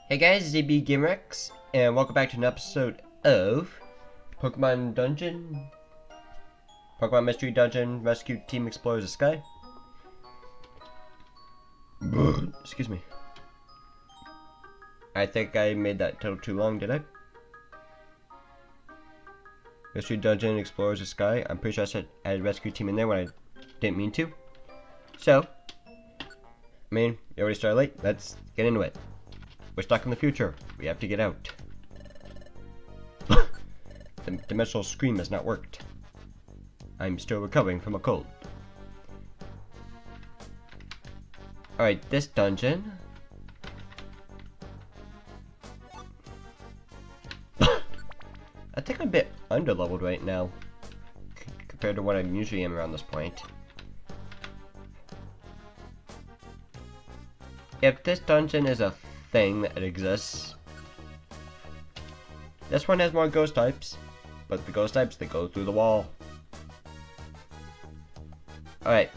Hey guys, ZB GamerX, and welcome back to an episode of Pokemon Mystery Dungeon Rescue Team Explores the Sky. Excuse me. I think I made that title too long, did I? Mystery Dungeon Explores the Sky. I'm pretty sure I said I had Rescue Team in there when I didn't mean to. So, you already started late. Let's get into it. We're stuck in the future. We have to get out. The dimensional scream has not worked. I'm still recovering from a cold. Alright, this dungeon. I think I'm a bit underleveled right now compared to what I usually am around this point. If this dungeon is a thing that exists, this one has more ghost types, but the ghost types, they go through the wall. Alright,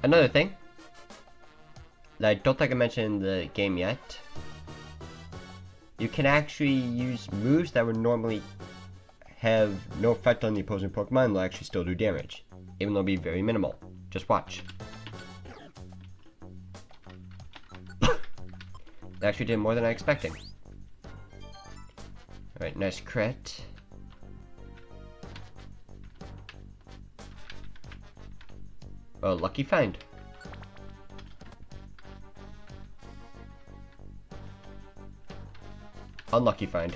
another thing that I don't think I mentioned in the game yet, you can actually use moves that would normally have no effect on the opposing Pokemon. They'll actually still do damage, even though it'll be very minimal. Just watch. Actually did more than I expected. Alright, nice crit. Oh, lucky find. Unlucky find.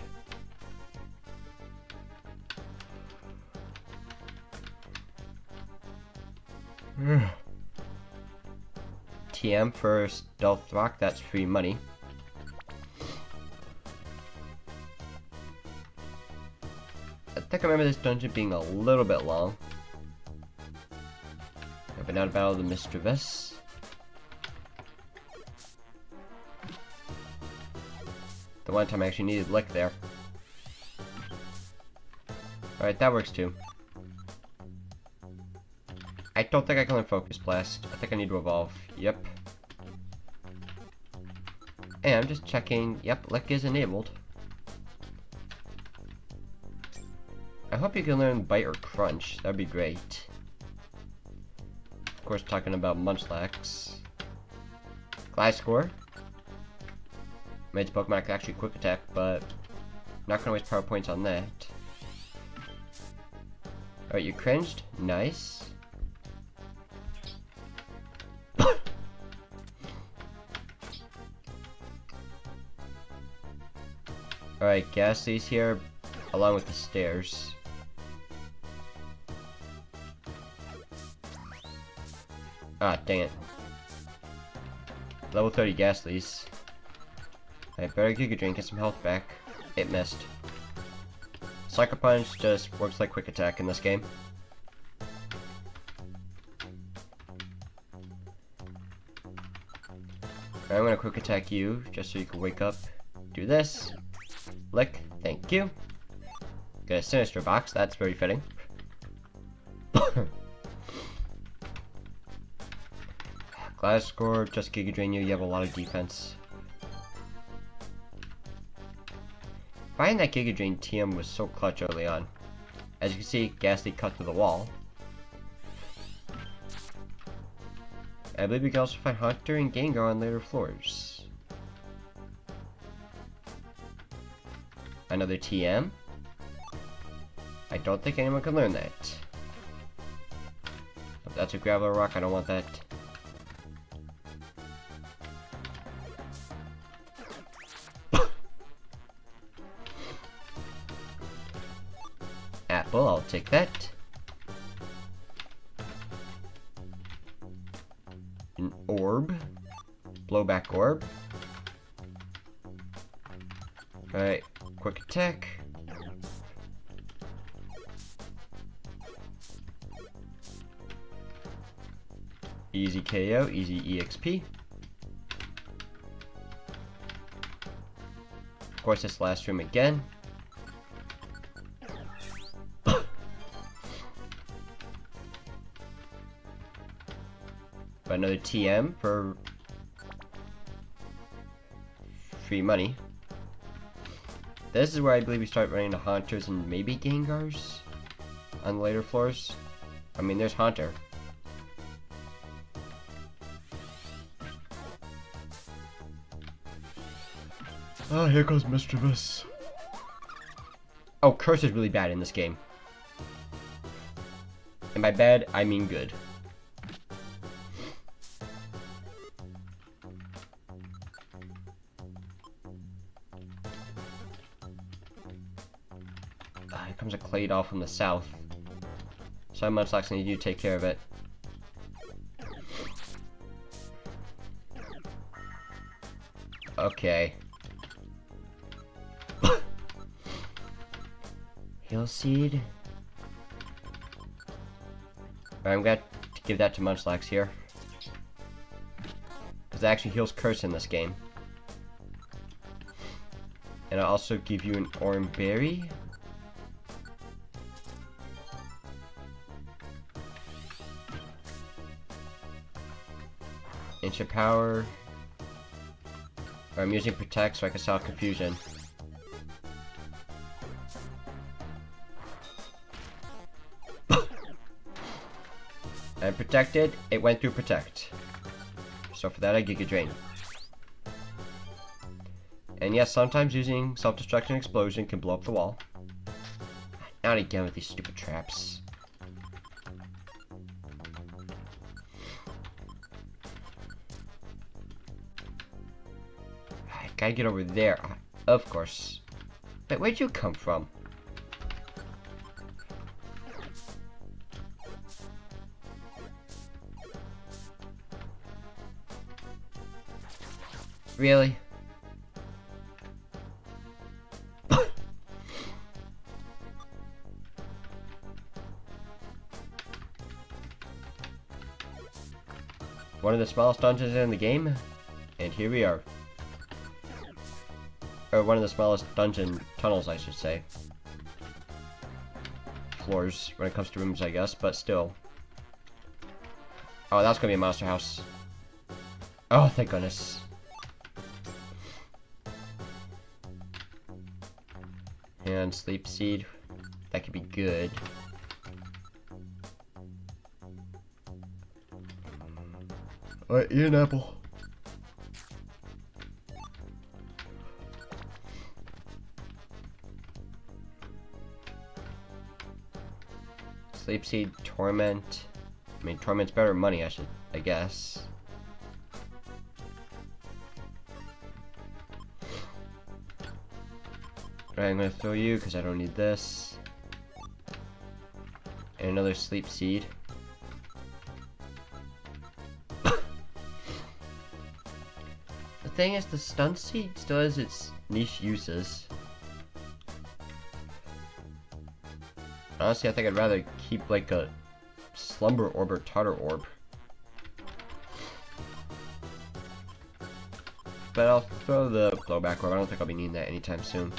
TM for Stealth Rock, that's free money. I think I remember this dungeon being a little bit long. I've been out of battle of the Mischievous. The one time I actually needed Lick there. Alright, that works too. I don't think I can learn Focus Blast. I think I need to evolve. Yep. And I'm just checking. Yep, Lick is enabled. I hope you can learn Bite or Crunch. That'd be great. Of course, talking about Munchlax. Gliscor. Made Pokemon can actually Quick Attack, but not gonna waste power points on that. Alright, you cringed. Nice. Alright, Gastly's here, along with the stairs. Ah, dang it. Level 30 Gastly's. I better Giga Drain, get some health back. It missed. Sucker Punch just works like Quick Attack in this game. I'm gonna Quick Attack you, just so you can wake up. Do this. Lick, thank you. Get a Sinister Box, that's very fitting. Gliscor, just Giga Drain you, you have a lot of defense. Finding that Giga Drain TM was so clutch early on. As you can see, Gastly cut through the wall. I believe we can also find Hunter and Gengar on later floors. Another TM. I don't think anyone can learn that. If that's a Graveler Rock, I don't want that. Apple, I'll take that. An orb. Blowback orb. Alright, Quick Attack. Easy KO, easy EXP. Of course, this last room again. But another TM for free money. This is where I believe we start running into Haunters and maybe Gengars on the later floors. I mean, there's Haunter. Oh, here goes Mischievous. Oh, Curse is really bad in this game. And by bad, I mean good. Here comes a Claydol from the south. So Munchlax need you to take care of it. Okay. Heal Seed. Alright, I'm going to give that to Munchlax here. Because it actually heals Curse in this game. And I'll also give you an Oran Berry. Ancient Power. I'm using Protect so I can solve Confusion. And Protected, it went through Protect. So for that I Giga Drain. And yes, sometimes using Self-Destruct and Explosion can blow up the wall. Not again with these stupid traps. I gotta get over there. Of course. Wait, where'd you come from? Really? One of the smallest dungeons in the game, and here we are. Or one of the smallest dungeon tunnels, I should say. Floors, when it comes to rooms, I guess, but still. Oh, that's gonna be a monster house. Oh, thank goodness. And Sleep Seed. That could be good. Alright, eat an apple. Sleep Seed, Torment. I mean, Torment's better money, I guess. Alright, I'm gonna throw you because I don't need this. And another Sleep Seed. The thing is, the Stun Seed still has its niche uses. Honestly, I think I'd rather keep like a Slumber Orb or Tartar Orb. But I'll throw the Blowback Orb. I don't think I'll be needing that anytime soon.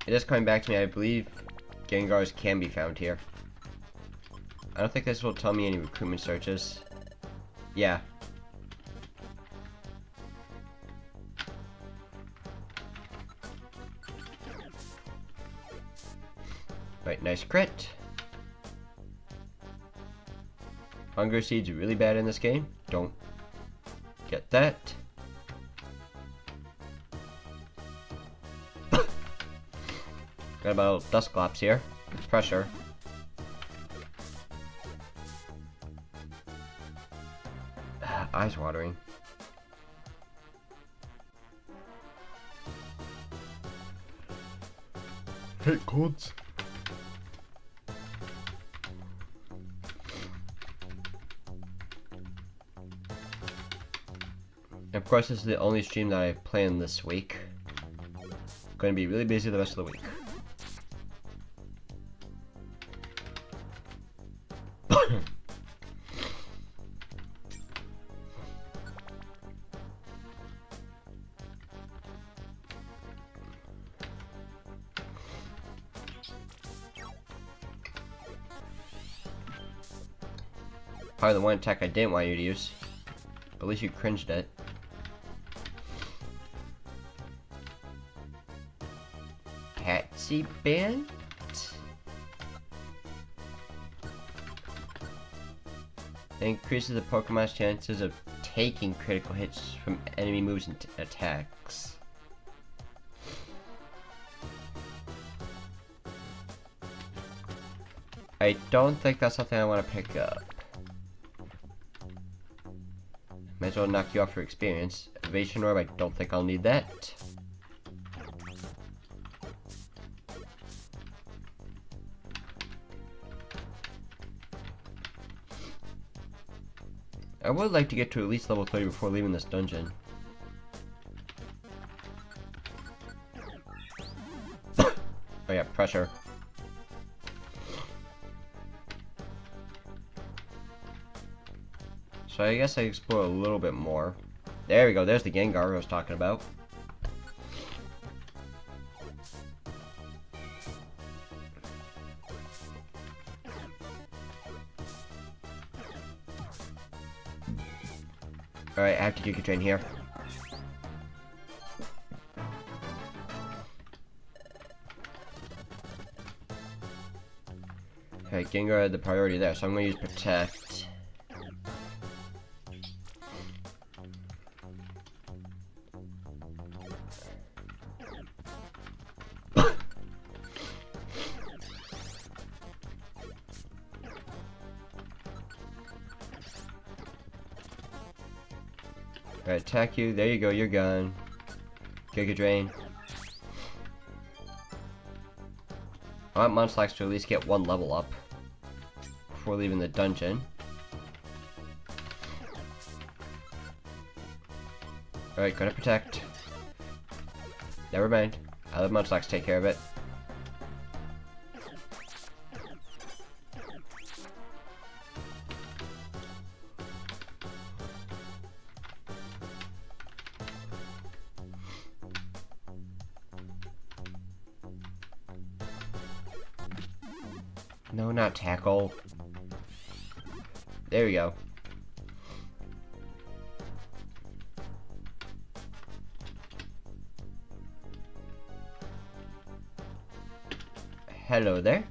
It is coming back to me. I believe Gengars can be found here. I don't think this will tell me any recruitment searches. Yeah. Right, nice crit. Hunger Seed's really bad in this game. Don't get that. Got about Dusclops here. Pressure. Eyes watering. Hate codes. Of course, this is the only stream that I planned this week. Going to be really busy the rest of the week. Probably the one attack I didn't want you to use. But at least you cringed it. Patsy Band? It increases the Pokemon's chances of taking critical hits from enemy moves and attacks. I don't think that's something I want to pick up. Might as well knock you off for experience. Evasion Orb, I don't think I'll need that. I would like to get to at least level 30 before leaving this dungeon. Oh yeah, pressure. So I guess I explore a little bit more. There we go, there's the Gengar I was talking about. Alright, I have to Giga Drain here. Okay, Gengar had the priority there, so I'm gonna use Protect. Alright, attack you. There you go, you're gone. Giga Drain. I want Munchlax to at least get one level up before leaving the dungeon. Alright, gonna protect. Never mind. I'll let Munchlax take care of it. No, not tackle. There we go. Hello there.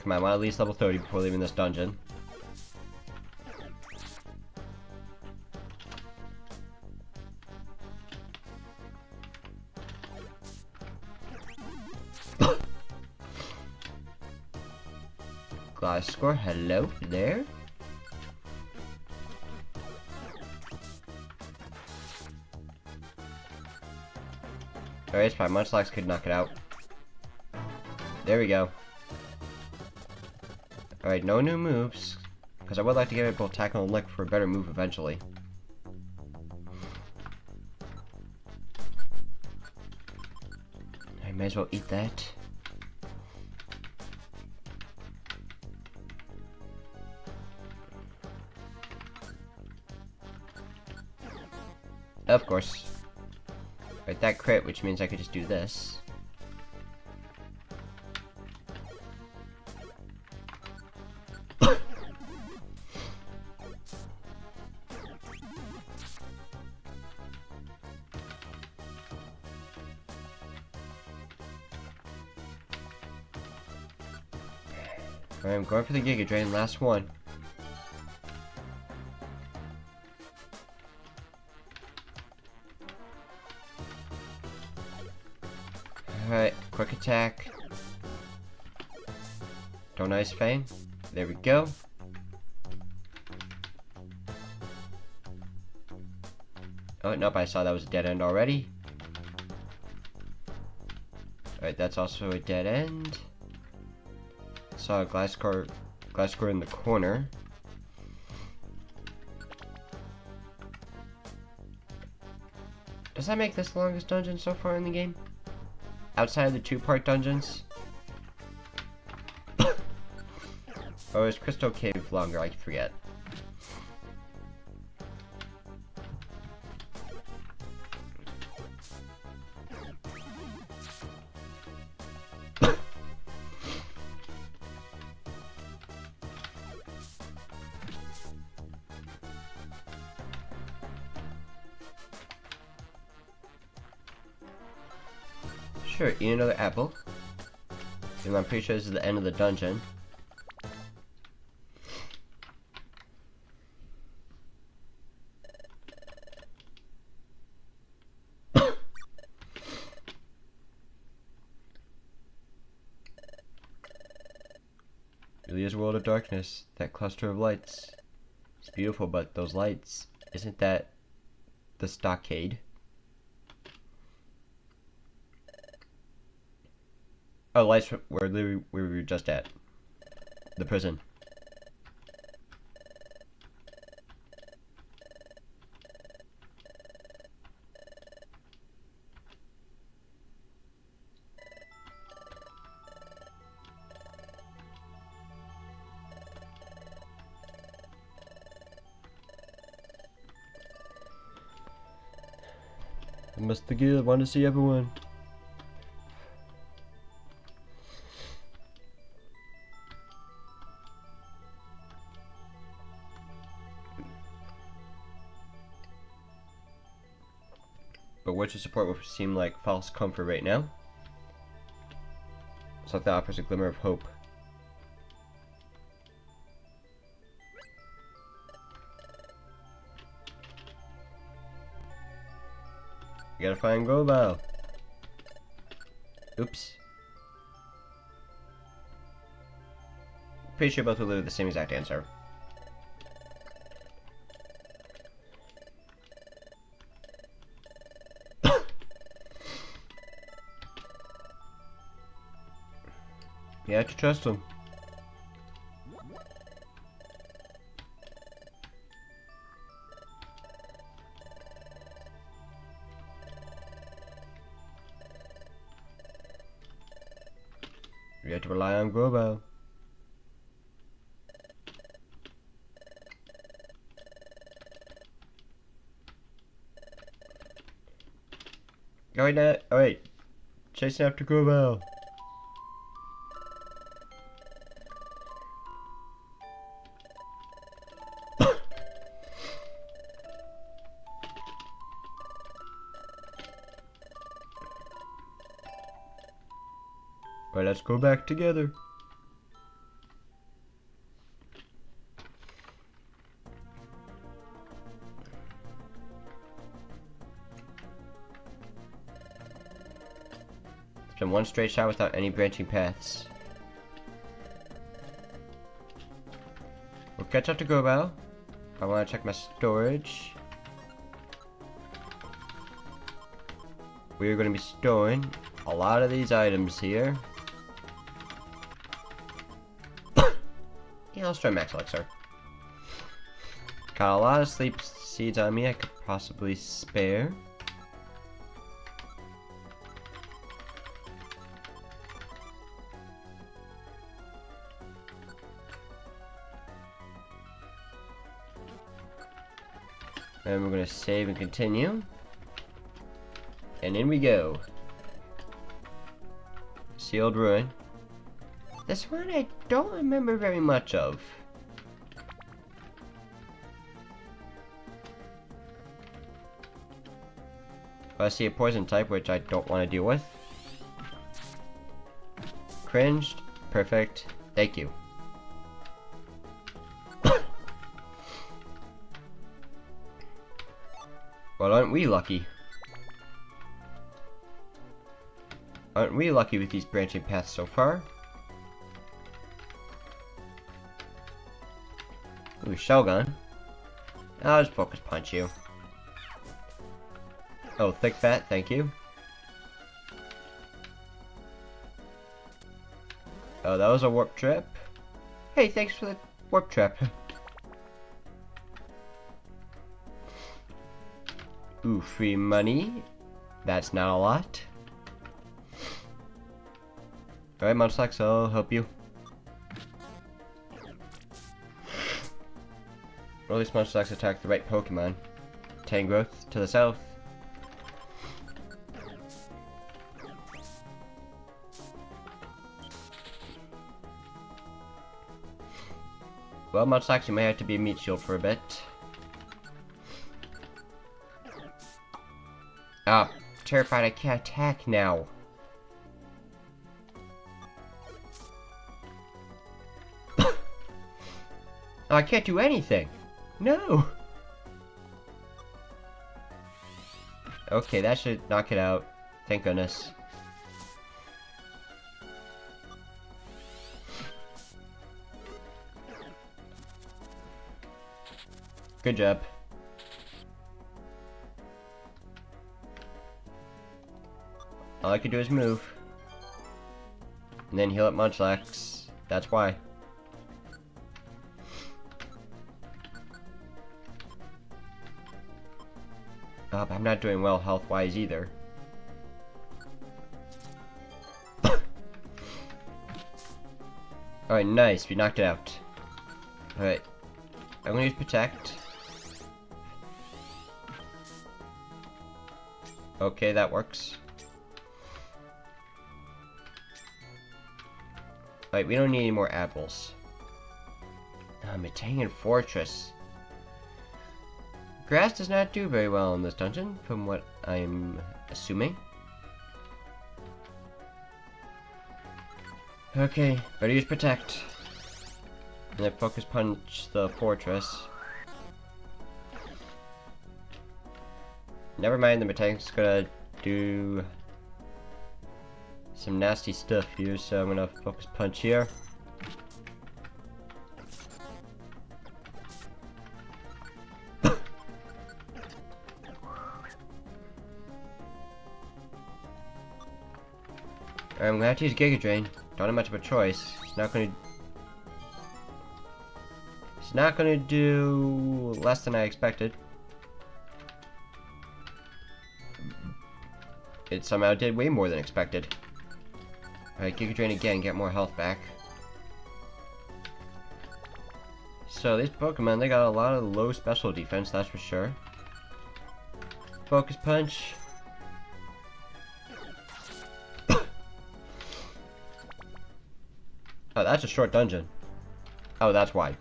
Come on, I want at least level 30 before leaving this dungeon. Gliscor, hello there. Alright, it's fine. Munchlax could knock it out. There we go. Alright, no new moves. Because I would like to give it both Tackle and Lick for a better move eventually. I may as well eat that. Of course. Right, that crit, which means I could just do this. Alright, I'm going for the Giga Drain, last one. Alright, quick attack. Don't Ice Fang. There we go. Oh, nope, I saw that was a dead end already. Alright, that's also a dead end. Saw a Gliscor in the corner. Does that make this the longest dungeon so far in the game? Outside of the two-part dungeons? Or is Crystal Cave longer? I forget. Sure, eat another apple. And I'm pretty sure this is the end of the dungeon. Julia's World of Darkness, that cluster of lights. It's beautiful, but those lights, isn't that the stockade? Oh, lights were literally where we were just at. The prison. I must again want to see everyone. But words of support will seem like false comfort right now. It's like that offers a glimmer of hope. You gotta find Grovyle. Oops. Pretty sure both will live the same exact answer. You have to trust him. You have to rely on Grovyle. Going now. Oh wait, chasing after Grovyle. Alright, let's go back together. It's been one straight shot without any branching paths. We'll catch up to Grovyle. I want to check my storage. We're going to be storing a lot of these items here. Yeah, let's try Max Elixir. Got a lot of sleep seeds on me I could possibly spare. And we're going to save and continue. And in we go. Sealed Ruin. This one I don't remember very much of. I see a poison type, which I don't want to deal with. Cringed. Perfect. Thank you. Well, aren't we lucky? Aren't we lucky with these branching paths so far? Ooh, Shogun. I'll just focus punch you. Oh, thick fat, thank you. Oh, that was a warp trap. Hey, thanks for the warp trap. Ooh, free money. That's not a lot. Alright, Munchlax, I'll help you. Or at least Munchlax attack the right Pokemon. Tangrowth to the south. Well, Munchlax, you may have to be a meat shield for a bit. Ah, terrified I can't attack now. Oh, I can't do anything. No. Okay, that should knock it out. Thank goodness. Good job. All I can do is move. And then heal up Munchlax. That's why. But I'm not doing well health-wise either. Alright, nice. We knocked it out. Alright. I'm gonna use Protect. Okay, that works. Alright, we don't need any more apples. Metangan Fortress. Grass does not do very well in this dungeon, from what I'm assuming. Okay, better use Protect. And then Focus Punch the fortress. Never mind, the Metangan's gonna do some nasty stuff here, so I'm gonna Focus Punch here. I'm gonna have to use Giga Drain. Don't have much of a choice. It's not gonna do less than I expected. It somehow did way more than expected. Alright, Giga Drain again, get more health back. So these Pokemon, they got a lot of low special defense, that's for sure. Focus Punch. Oh, that's a short dungeon. Oh, that's why.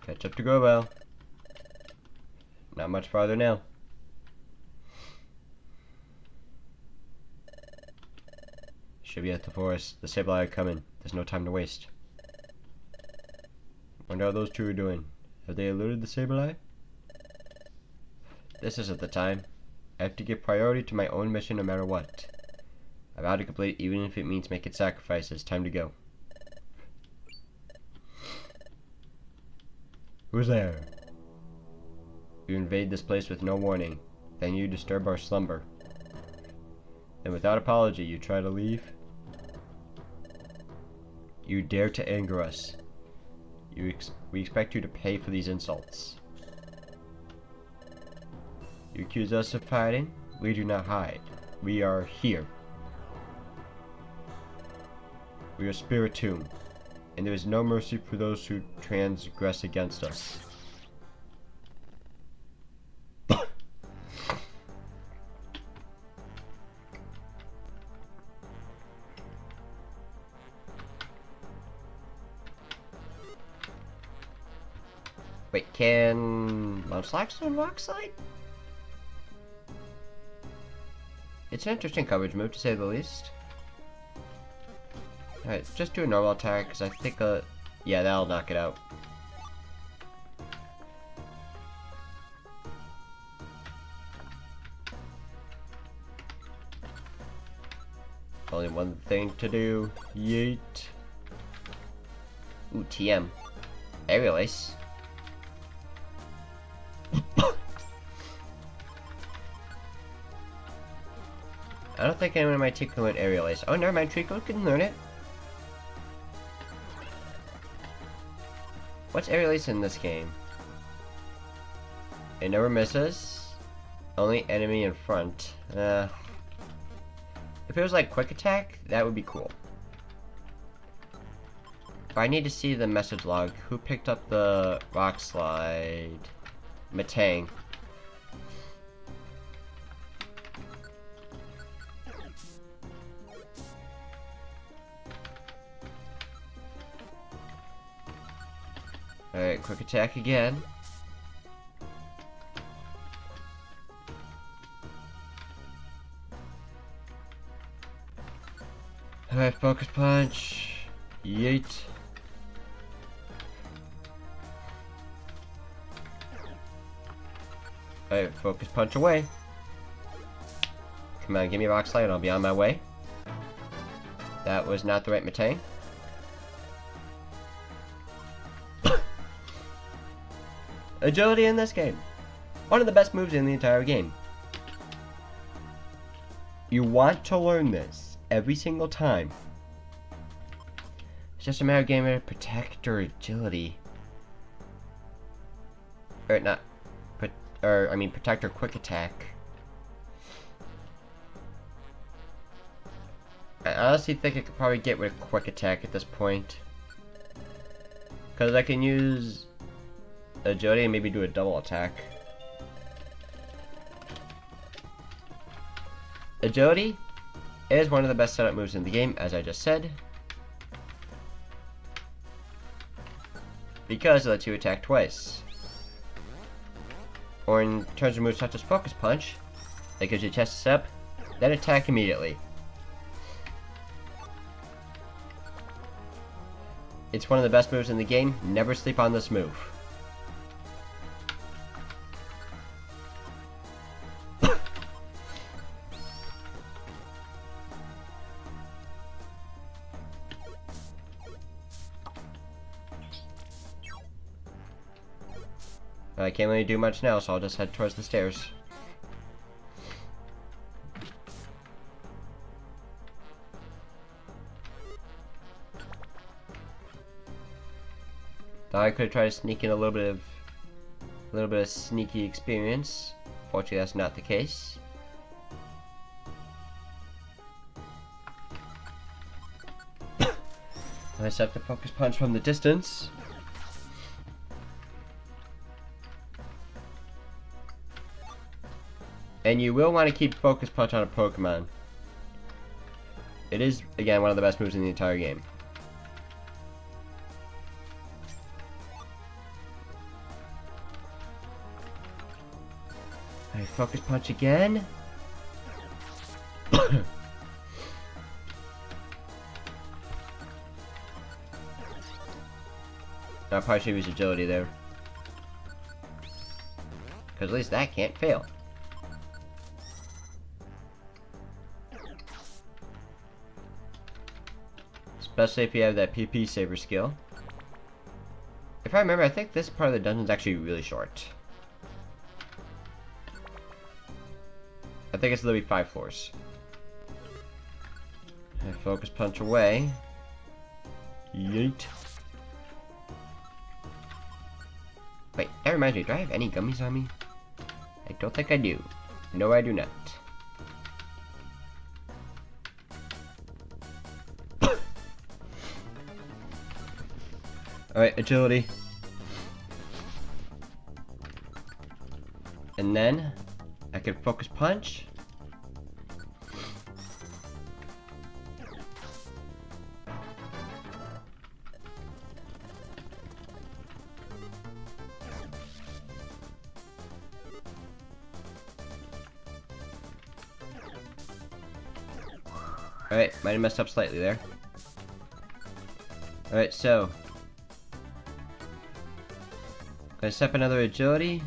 Catch up to Grovyle. Not much farther now. Should be at the forest. The Sableye are coming. There's no time to waste. Wonder how those two are doing. Have they eluded the Sableye? This isn't the time. I have to give priority to my own mission no matter what. I vow to complete even if it means making sacrifices. Time to go. Who's there? You invade this place with no warning. Then you disturb our slumber. And without apology, you try to leave? You dare to anger us. We expect you to pay for these insults. You accuse us of hiding? We do not hide. We are here. We are Spiritomb, and there is no mercy for those who transgress against us. Wait, can Munchlax on Rock Slide? It's an interesting coverage move, to say the least. Alright, just do a normal attack, because I think, yeah, that'll knock it out. Only one thing to do. Yeet. Ooh, TM. Aerial Ace. I don't think anyone in my team can learn Aerial Ace. Oh, never mind, Trico can learn it. What's Aerial Ace in this game? It never misses. Only enemy in front. If it was like Quick Attack, that would be cool. But I need to see the message log. Who picked up the Rock Slide? Metang. Alright, Quick Attack again. Alright, focus punch. Yeet. Alright, focus punch away. Come on, give me Rock Slide and I'll be on my way. That was not the right Metang. Agility in this game. One of the best moves in the entire game. You want to learn this every single time. It's just a matter of getting rid of Protector Agility. Or not. I mean Protector Quick Attack. I honestly think I could probably get rid of Quick Attack at this point. Because I can use Agility and maybe do a double attack. Agility is one of the best setup moves in the game, as I just said. Because it lets you attack twice. Or in terms of moves such as Focus Punch, it gives you a chance to set up, then attack immediately. It's one of the best moves in the game. Never sleep on this move. I can't really do much now, so I'll just head towards the stairs. Thought I could try to sneak in a little bit of sneaky experience. Fortunately, that's not the case. I just have to focus punch from the distance. And you will want to keep Focus Punch on a Pokemon. It is, again, one of the best moves in the entire game. Alright, Focus Punch again. I probably should use Agility there. Because at least that can't fail. Especially if you have that PP Saver skill. If I remember, I think this part of the dungeon is actually really short. I think it's literally 5 floors. And Focus Punch away. Yeet. Wait, that reminds me, do I have any gummies on me? I don't think I do. No, I do not. Alright, Agility. And then I can Focus Punch. Alright, might have messed up slightly there. Alright, so gonna set up another Agility.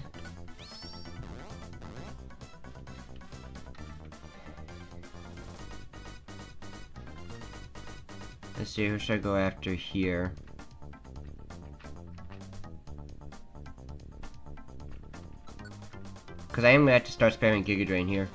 Let's see, who should I go after here? Because I am gonna have to start spamming Giga Drain here.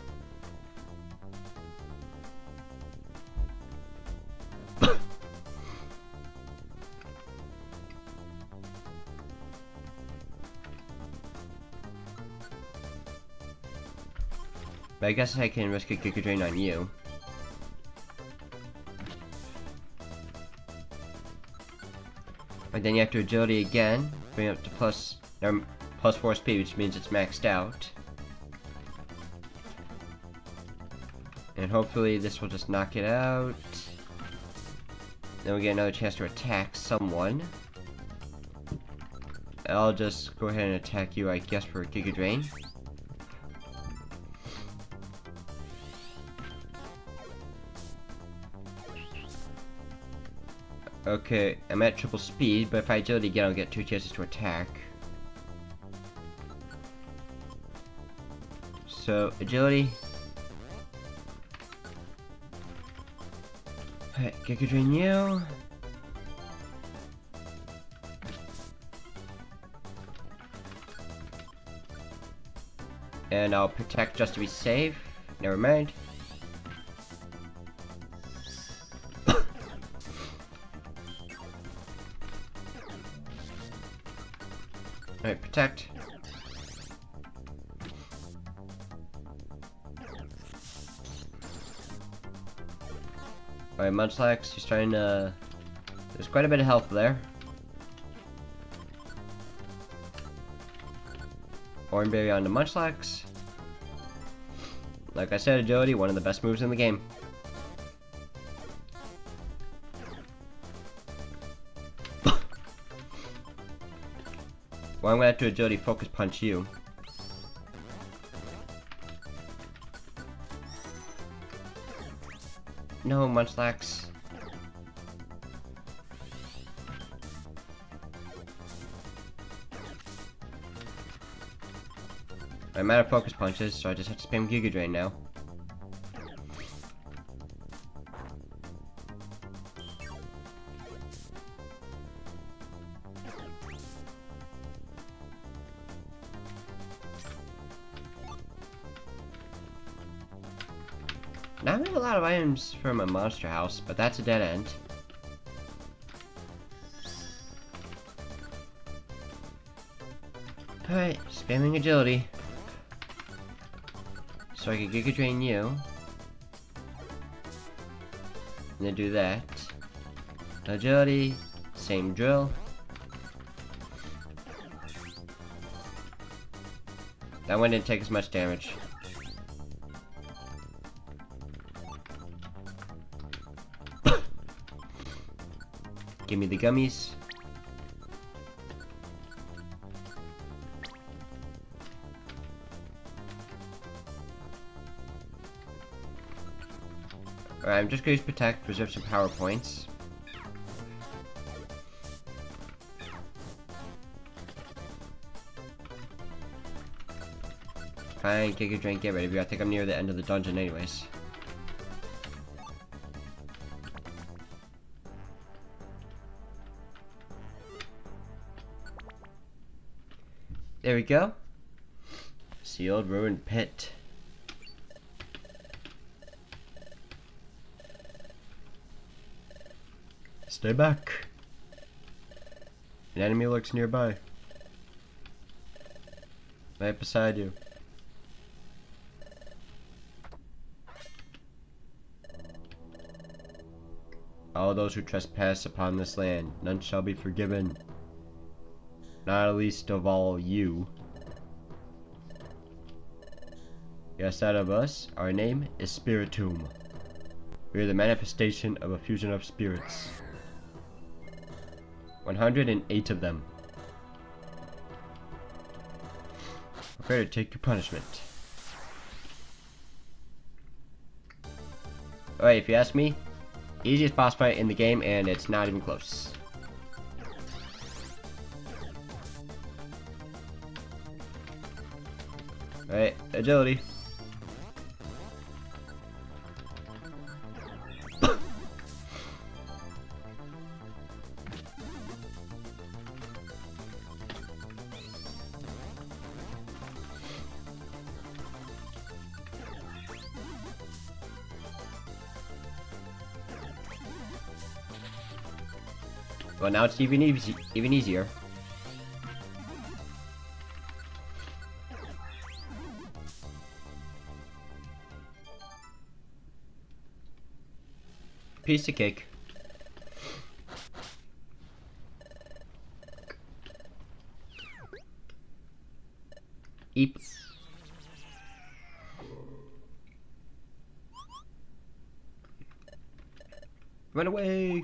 But I guess I can risk a Giga Drain on you. And then you have to Agility again, bring it up to plus 4 speed, which means it's maxed out. And hopefully this will just knock it out. Then we get another chance to attack someone. I'll just go ahead and attack you, I guess, for a Giga Drain. Okay, I'm at triple speed, but if I agility again, I'll get 2 chances to attack. So, agility. Alright, Giga Drain you. And I'll protect just to be safe. Never mind. Alright, protect. Alright, Munchlax, he's trying to... There's quite a bit of health there. Orange Berry onto Munchlax. Like I said, agility, one of the best moves in the game. Well, I'm gonna have to agility focus punch you. No, Munchlax. I'm out of focus punches, so I just have to spam Giga Drain now. Now I have a lot of items for my monster house, but that's a dead end. Alright, spamming agility. So I can Giga Drain you. And then do that. Agility, same drill. That one didn't take as much damage. Give me the gummies. Alright, I'm just going to use Protect, preserve some power points. Fine, Giga Drain, get ready. I think I'm near the end of the dungeon anyways. There we go. Sealed ruined pit. Stay back. An enemy lurks nearby. Right beside you. All those who trespass upon this land, none shall be forgiven. Not least of all you. Yes, that of us, our name is Spiritomb. We are the manifestation of a fusion of spirits. 108 of them. Prepare to take your punishment. Alright, if you ask me, easiest boss fight in the game, and it's not even close. Alright, agility. Well, now it's even easier. Piece of cake. Eep. Run away!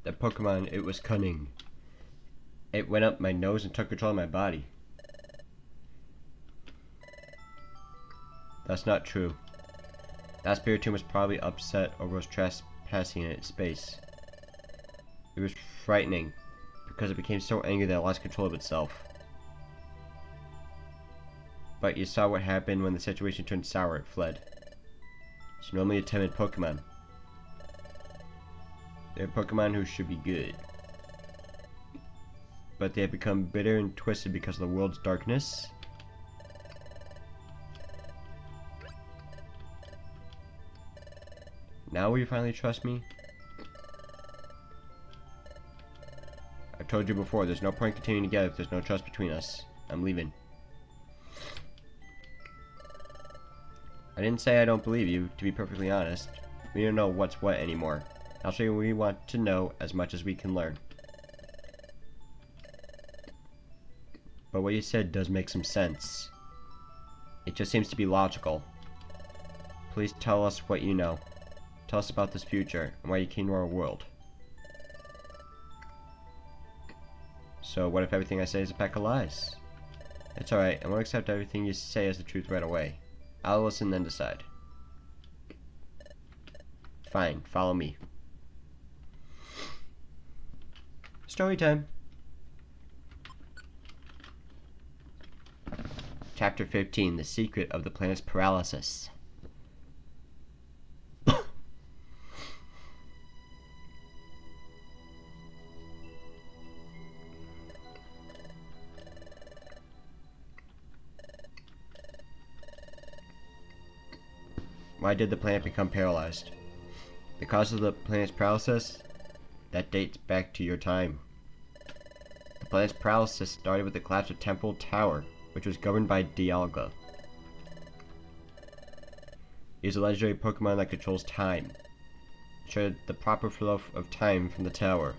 The Pokemon, it was cunning. It went up my nose and took control of my body. That's not true. That Spiritomb was probably upset over us trespassing in its space. It was frightening, because it became so angry that it lost control of itself. But you saw what happened when the situation turned sour, it fled. It's normally a timid Pokemon. They're Pokemon who should be good. But they have become bitter and twisted because of the world's darkness. Now will you finally trust me? I've told you before, there's no point continuing together if there's no trust between us. I'm leaving. I didn't say I don't believe you, to be perfectly honest. We don't know what's what anymore. Actually, we want to know as much as we can learn. But what you said does make some sense. It just seems to be logical. Please tell us what you know. Tell us about this future, and why you came to our world. So what if everything I say is a pack of lies? It's alright, I won't accept everything you say as the truth right away. I'll listen then decide. Fine, follow me. Story time. Chapter 15, The Secret of the Planet's Paralysis. Why did the planet become paralyzed? The cause of the planet's paralysis? That dates back to your time. The planet's paralysis started with the collapse of Temple Tower, which was governed by Dialga. He is a legendary Pokemon that controls time. It showed the proper flow of time from the tower.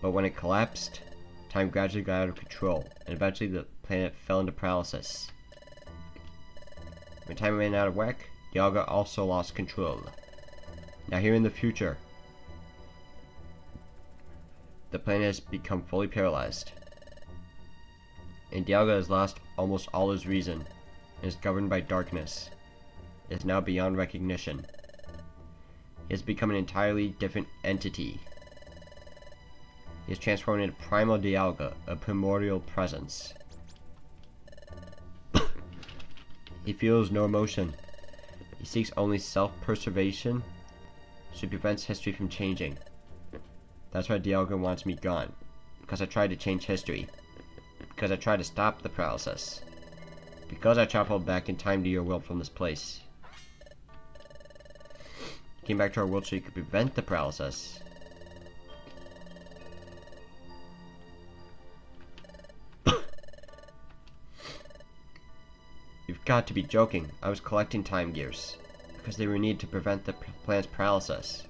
But when it collapsed, time gradually got out of control, and eventually the planet fell into paralysis. When time ran out of whack, Dialga also lost control. Now here in the future, the planet has become fully paralyzed. And Dialga has lost almost all his reason, and is governed by darkness. It is now beyond recognition. He has become an entirely different entity. He is transformed into Primal Dialga, a primordial presence. He feels no emotion. He seeks only self-preservation, so he prevents history from changing. That's why Dialga wants me gone, because I tried to change history, because I tried to stop the paralysis, because I traveled back in time to your world from this place. He came back to our world so he could prevent the paralysis. You've got to be joking. I was collecting time gears, because they were needed to prevent the planet's paralysis.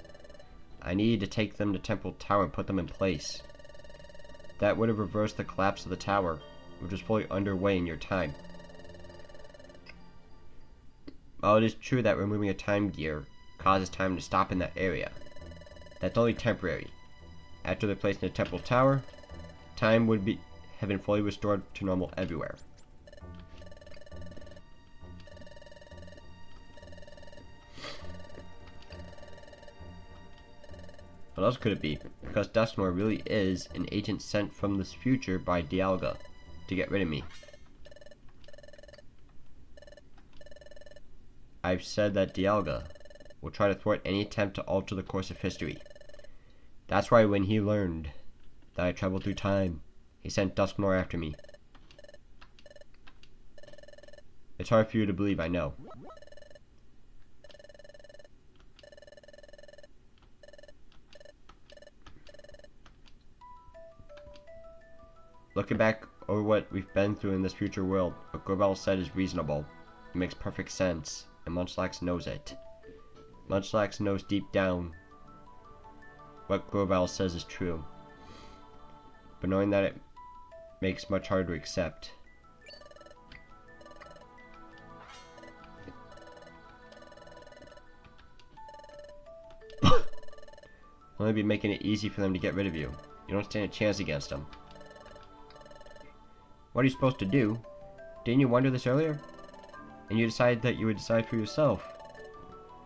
I needed to take them to Temple Tower and put them in place. That would have reversed the collapse of the tower, which was fully underway in your time. While it is true that removing a time gear causes time to stop in that area, that's only temporary. After they're placed in the Temple Tower, time would have been fully restored to normal everywhere. What else could it be? Because Dusknoir really is an agent sent from this future by Dialga to get rid of me. I've said that Dialga will try to thwart any attempt to alter the course of history. That's why when he learned that I traveled through time, he sent Dusknoir after me. It's hard for you to believe, I know. Looking back over what we've been through in this future world, what Grovel said is reasonable. It makes perfect sense, and Munchlax knows it. Munchlax knows deep down what Grovel says is true. But knowing that, it makes much harder to accept. only be making it easy for them to get rid of you. You don't stand a chance against them. What are you supposed to do? Didn't you wonder this earlier? And you decided that you would decide for yourself.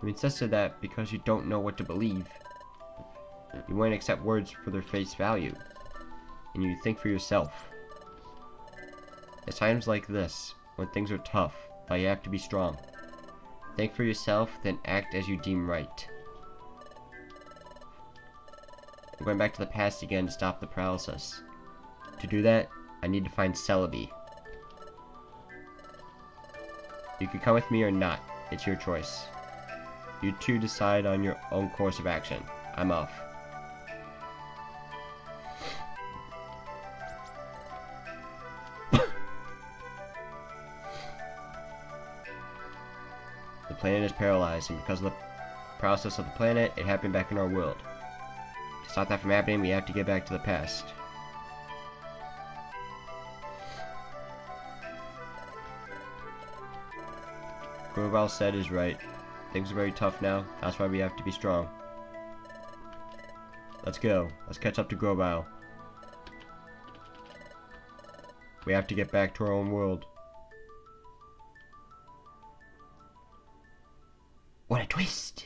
You insisted that because you don't know what to believe. You won't accept words for their face value. And you think for yourself. At times like this, when things are tough, that you have to be strong. Think for yourself, then act as you deem right. I'm going back to the past again to stop the paralysis. To do that, I need to find Celebi. You can come with me or not. It's your choice. You two decide on your own course of action. I'm off. The planet is paralyzed, and because of the process of the planet, it happened back in our world. To stop that from happening, we have to get back to the past. Grovyle said is right. Things are very tough now. That's why we have to be strong. Let's go. Let's catch up to Grovyle. We have to get back to our own world. What a twist!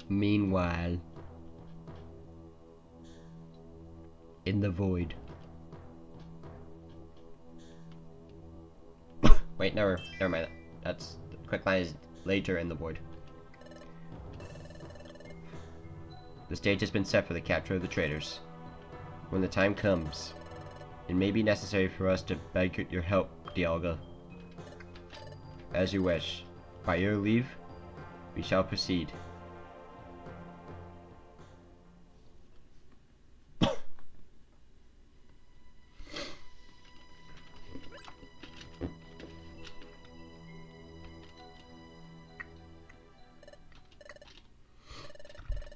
Meanwhile, in the void. Wait, never mind. That's the quick line is later in the void. The stage has been set for the capture of the traitors. When the time comes, it may be necessary for us to beg your help, Dialga. As you wish. By your leave, we shall proceed.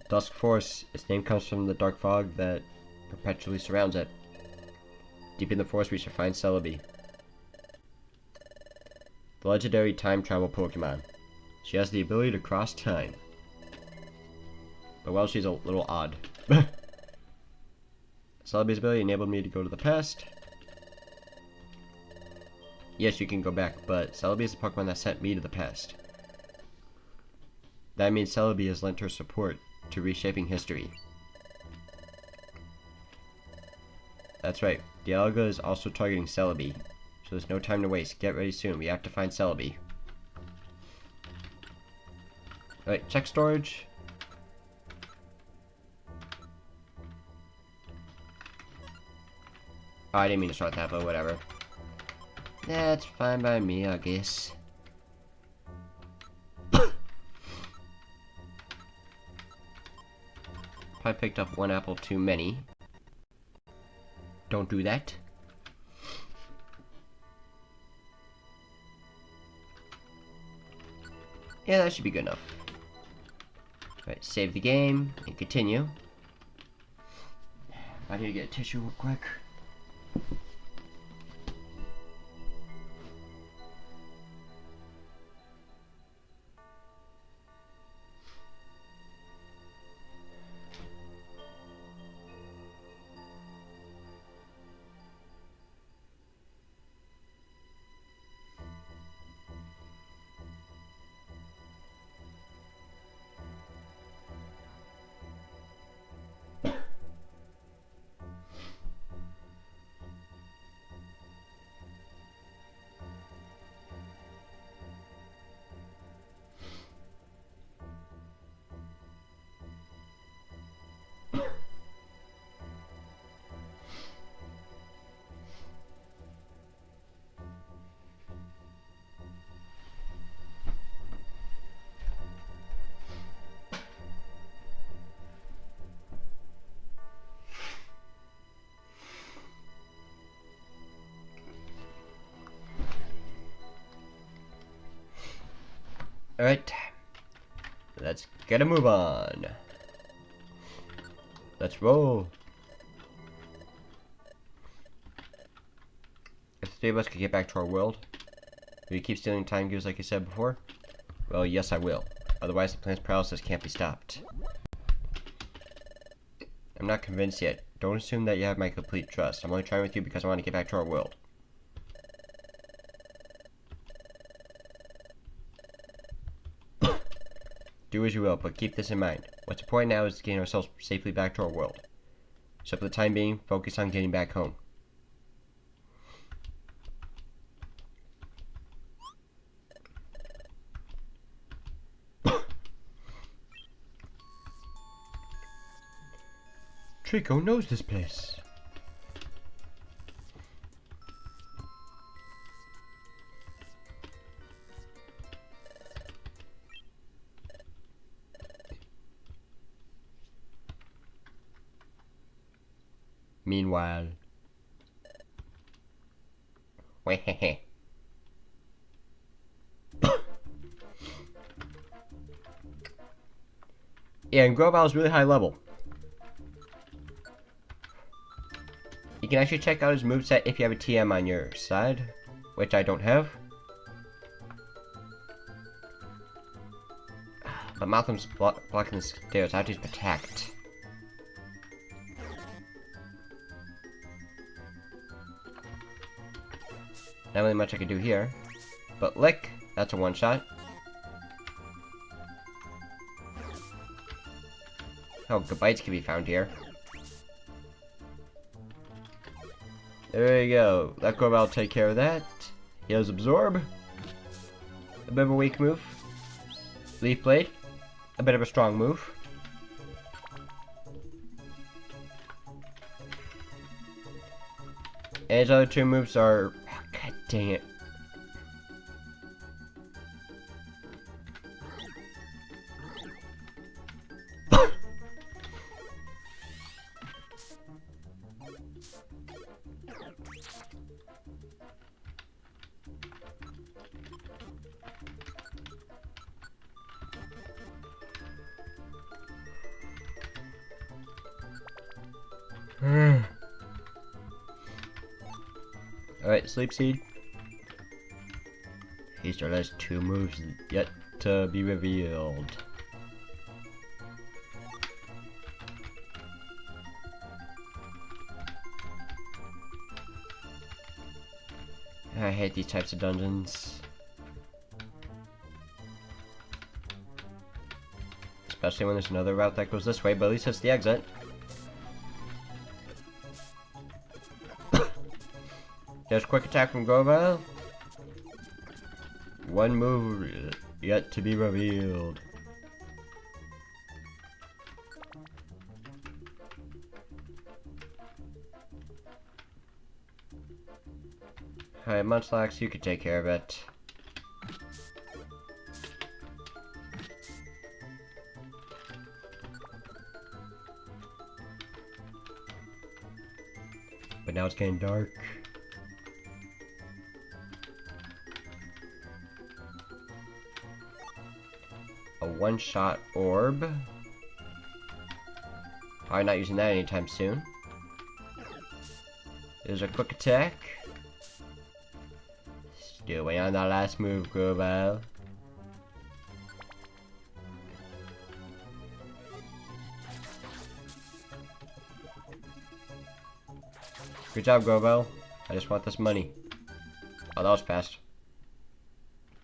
Dusk Forest, its name comes from the dark fog that perpetually surrounds it. Deep in the forest we shall find Celebi, the legendary time travel Pokemon. She has the ability to cross time. But well, she's a little odd. Celebi's ability enabled me to go to the past. Yes, you can go back, but Celebi is the Pokemon that sent me to the past. That means Celebi has lent her support to reshaping history. That's right, Dialga is also targeting Celebi, so there's no time to waste. Get ready soon, we have to find Celebi. Alright, check storage. Oh, I didn't mean to start that, but whatever. That's fine by me, I guess. I picked up one apple too many. Don't do that. Yeah, that should be good enough. Alright, save the game and continue. I need to get a tissue real quick. Alright, let's get a move on. Let's roll. If the three of us could get back to our world, we keep stealing time gears like I said before. Well, yes I will. Otherwise the plan's paralysis can't be stopped. I'm not convinced yet. Don't assume that you have my complete trust. I'm only trying with you because I want to get back to our world. Do as you will, but keep this in mind. What's important now is getting ourselves safely back to our world. So for the time being, focus on getting back home. Trico knows this place. Meanwhile, Wehehe. Yeah, and Grovyle is really high level. You can actually check out his moveset if you have a TM on your side, which I don't have. But Malcolm's blocking the stairs. I have to use Protect. Not really much I can do here. But Lick, that's a one-shot. Oh, Gobites can be found here. There you go. Let Grovyle take care of that. He has Absorb. A bit of a weak move. Leaf Blade. A bit of a strong move. And his other two moves are... Oh, God dang it. Alright, Sleep Seed. He still has two moves yet to be revealed. I hate these types of dungeons. Especially when there's another route that goes this way, but at least it's the exit. There's quick attack from Grovyle. One move yet to be revealed. Alright, Munchlax, you can take care of it. But now it's getting dark. A one-shot orb. Probably not using that anytime soon. There's a quick attack. Still waiting on that last move, Grovyle. Good job, Grovyle. I just want this money. Oh, that was fast.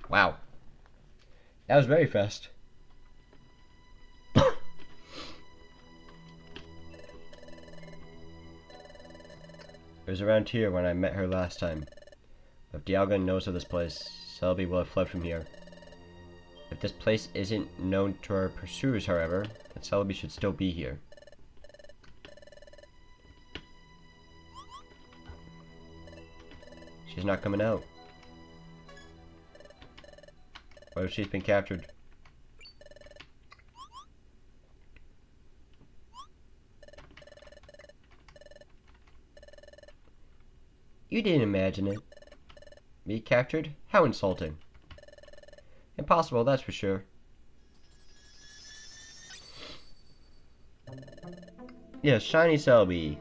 Wow. That was very fast. It was around here when I met her last time. If Dialga knows of this place, Celebi will have fled from here. If this place isn't known to our pursuers, however, then Celebi should still be here. She's not coming out. What if she's been captured? You didn't imagine it. Me captured? How insulting. Impossible, that's for sure. Yes, shiny Celebi.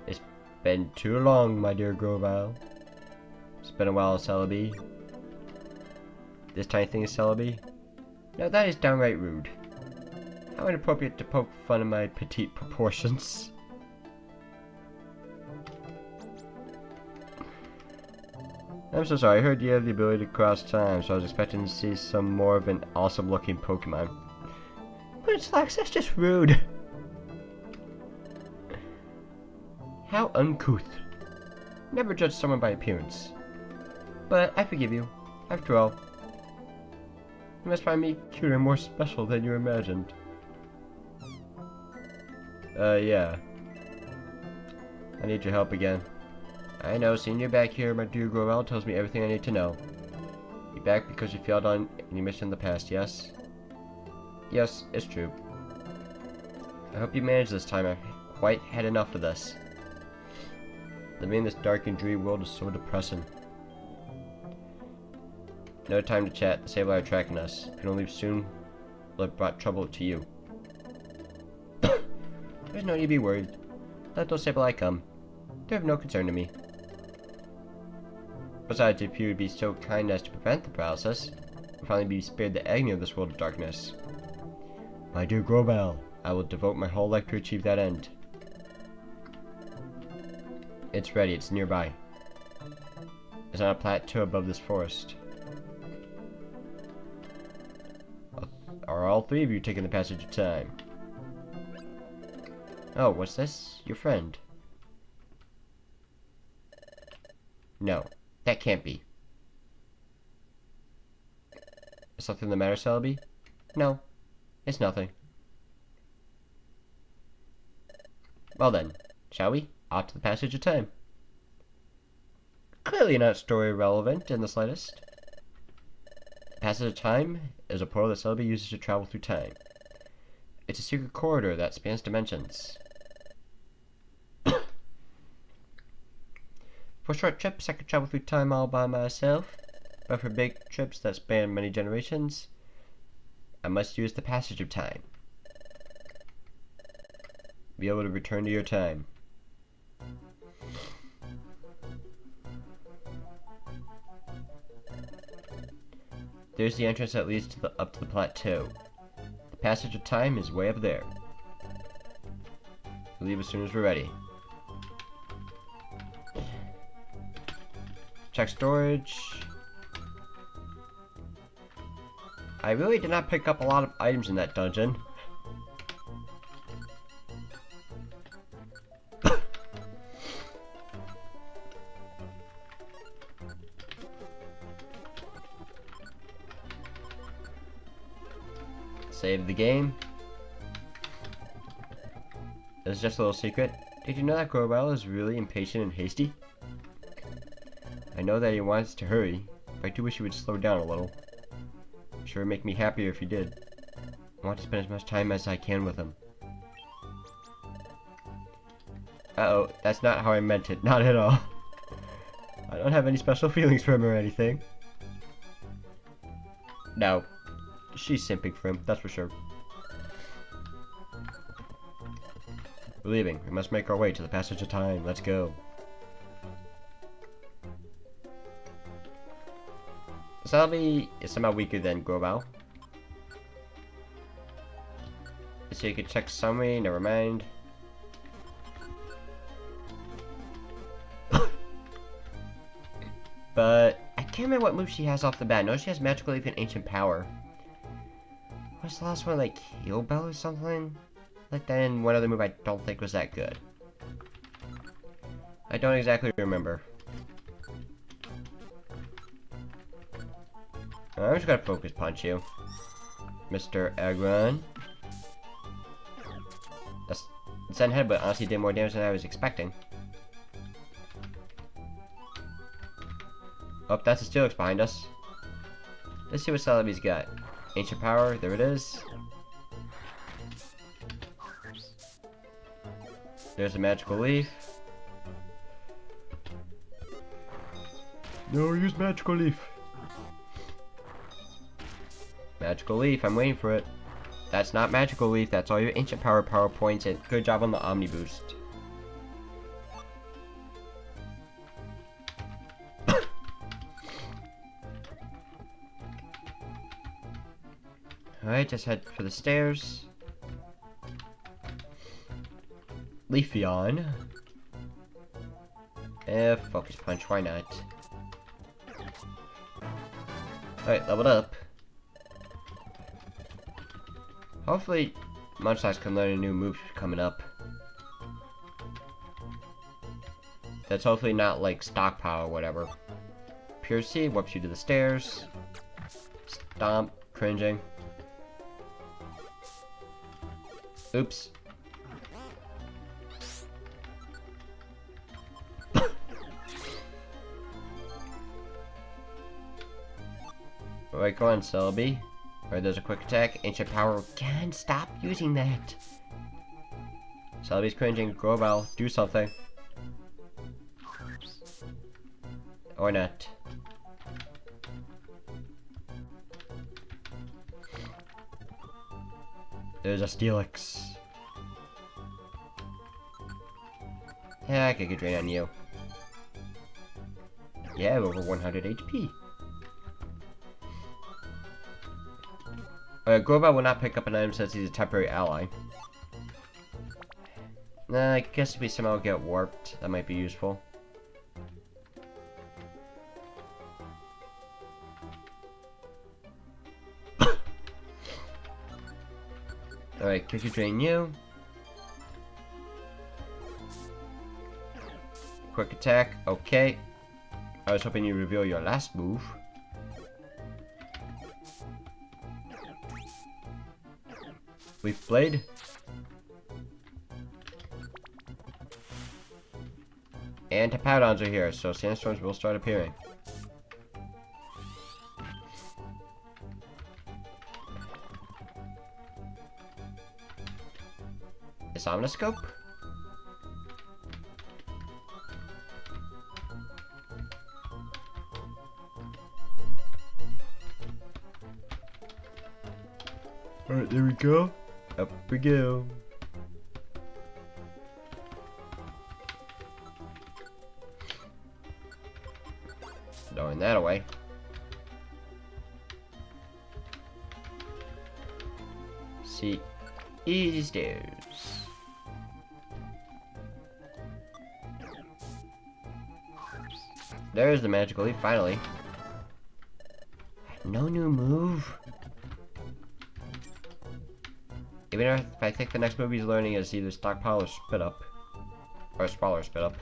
It's been too long, my dear Grovyle. It's been a while, Celebi. This tiny thing is Celebi? Now that is downright rude. How inappropriate to poke fun of my petite proportions. I'm so sorry, I heard you have the ability to cross time, so I was expecting to see some more of an awesome looking Pokemon. But it's like, that's just rude. How uncouth. Never judge someone by appearance. But I forgive you. After all, you must find me cuter and more special than you imagined. Yeah. I need your help again. I know, seeing you back here, my dear Gorel, tells me everything I need to know. You're back because you failed on any mission in the past, yes? Yes, it's true. I hope you manage this time. I've quite had enough of this. Living in this dark and dreary world is so depressing. No time to chat. The Sableye are tracking us. If we don't leave soon, they'll have brought trouble to you. There's no need to be worried. Let those Sableye come. They're of no concern to me. Besides, if you would be so kind as to prevent the paralysis, we'll finally be spared the agony of this world of darkness. My dear Grovyle, I will devote my whole life to achieve that end. It's ready, it's nearby. It's on a plateau above this forest. Are all three of you taking the passage of time? Oh, what's this? Your friend. No, that can't be. Is something the matter, Celebi? No, it's nothing. Well then, shall we? Off to the passage of time. Clearly not story relevant in the slightest. The passage of time is a portal that Celebi uses to travel through time. It's a secret corridor that spans dimensions. For short trips, I could travel through time all by myself, but for big trips that span many generations, I must use the passage of time. Be able to return to your time. There's the entrance that leads to up to the plateau. The passage of time is way up there. We'll leave as soon as we're ready. Check storage. I really did not pick up a lot of items in that dungeon. Save the game. This is just a little secret. Did you know that Grovyle is really impatient and hasty? I know that he wants to hurry, but I do wish he would slow down a little. It sure would make me happier if he did. I want to spend as much time as I can with him. Uh-oh, that's not how I meant it. Not at all. I don't have any special feelings for him or anything. No. She's simping for him, that's for sure. We're leaving. We must make our way to the passage of time. Let's go. Celebi is somehow weaker than Grovyle. So you could check summary, never mind. But I can't remember what move she has off the bat. I know she has Magical Leaf and Ancient Power. What's the last one, like Heal Bell or something? Like that, and one other move I don't think was that good. I don't exactly remember. I'm just gonna Focus Punch you, Mr. Aggron. That's Zen Head, but honestly did more damage than I was expecting. Oh, that's a Steelix behind us. Let's see what Celebi's got. Ancient Power, there it is. There's a Magical Leaf. No, use Magical Leaf. Magical Leaf, I'm waiting for it. That's not Magical Leaf, that's all your Ancient Power points, and good job on the Omni Boost. Alright, just head for the stairs. Leafeon. Focus Punch, why not? Alright, leveled up. Hopefully, Munchlax can learn a new move coming up. That's hopefully not like Stockpile or whatever. Pure Seed warps you to the stairs. Stomp, cringing. Oops. Alright, go on, Celebi. Alright, there's a quick attack. Ancient Power again. Stop using that. Celebi's cringing. Grovyle, do something. Or not. There's a Steelix. Yeah, I could get drain on you. Yeah, over 100 HP. Grovyle will not pick up an item since he's a temporary ally. Nah, I guess if we somehow get warped, that might be useful. Alright, Kick Drain you. Quick attack, okay. I was hoping you reveal your last move. Leaf Blade. And Tapoudons are here, so Sandstorms will start appearing. Is Omniscope? Alright, there we go. Up we go. Throwing that away. See, easy stairs. There's the magical leaf, finally. No new move. Even if I think the next move he's learning is either Stockpile or Spit Up. Or Swallow or Spit Up.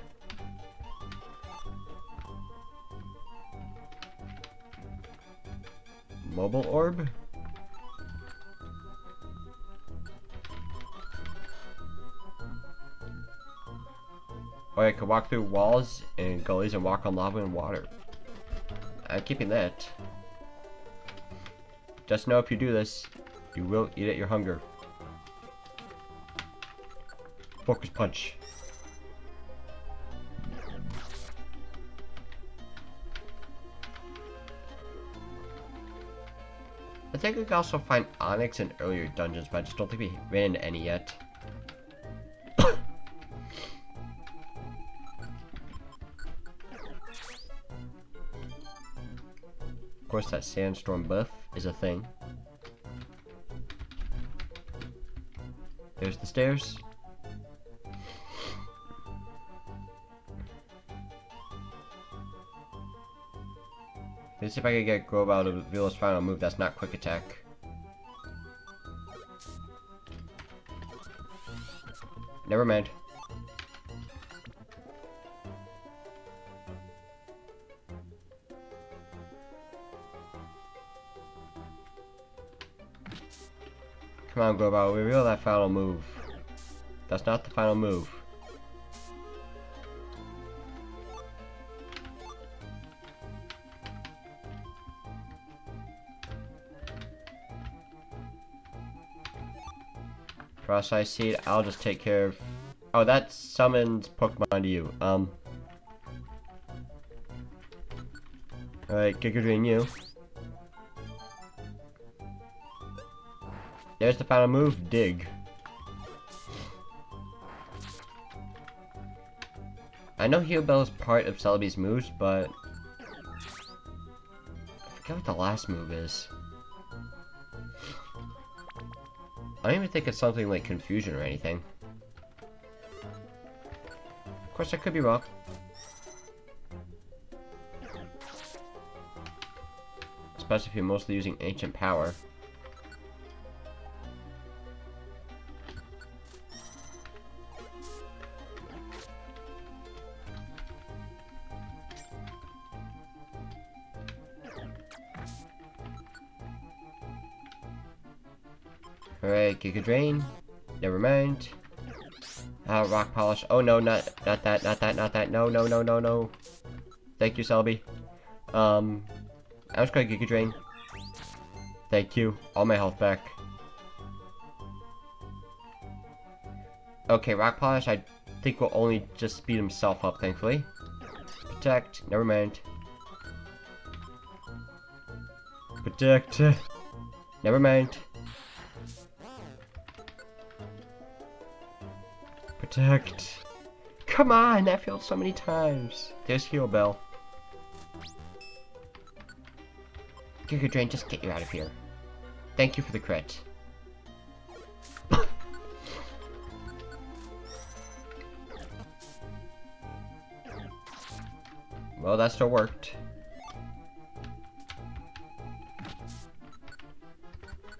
Mobile Orb? Or I could walk through walls and gullies and walk on lava and water. I'm keeping that. Just know if you do this, you will eat at your hunger. Focus Punch. I think we can also find Onyx in earlier dungeons, but I just don't think we ran into any yet. Of course, that Sandstorm buff is a thing. There's the stairs. Let's see if I can get Grovyle to reveal his final move that's not Quick Attack. Never mind. Come on, Grovyle, reveal that final move. That's not the final move. Frost Ice Seed, I'll just take care of... Oh, that summons Pokemon to you. Alright, Giga Drain you. There's the final move, Dig. I know Heal Bell is part of Celebi's moves, but... I forget what the last move is. I don't even think it's something like confusion or anything. Of course, I could be wrong. Especially if you're mostly using ancient power. Alright, Giga Drain. Never mind. Rock Polish. Oh no, not that. No. Thank you, Celebi. I was going Giga Drain. Thank you. All my health back. Okay, Rock Polish, I think will only just speed himself up, thankfully. Protect. Never mind. Protect. Never mind. Protect. Come on, that failed so many times. There's Heal Bell. Giga Drain, just get you out of here. Thank you for the crit. Well, that still worked.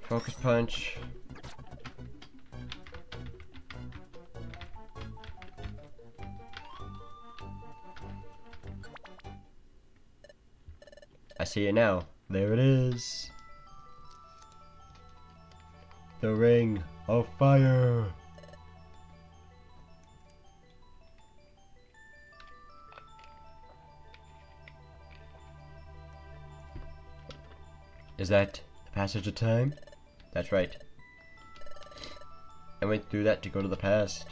Focus Punch. I see it now. There it is. The Ring of Fire. Is that the passage of time? That's right. I went through that to go to the past.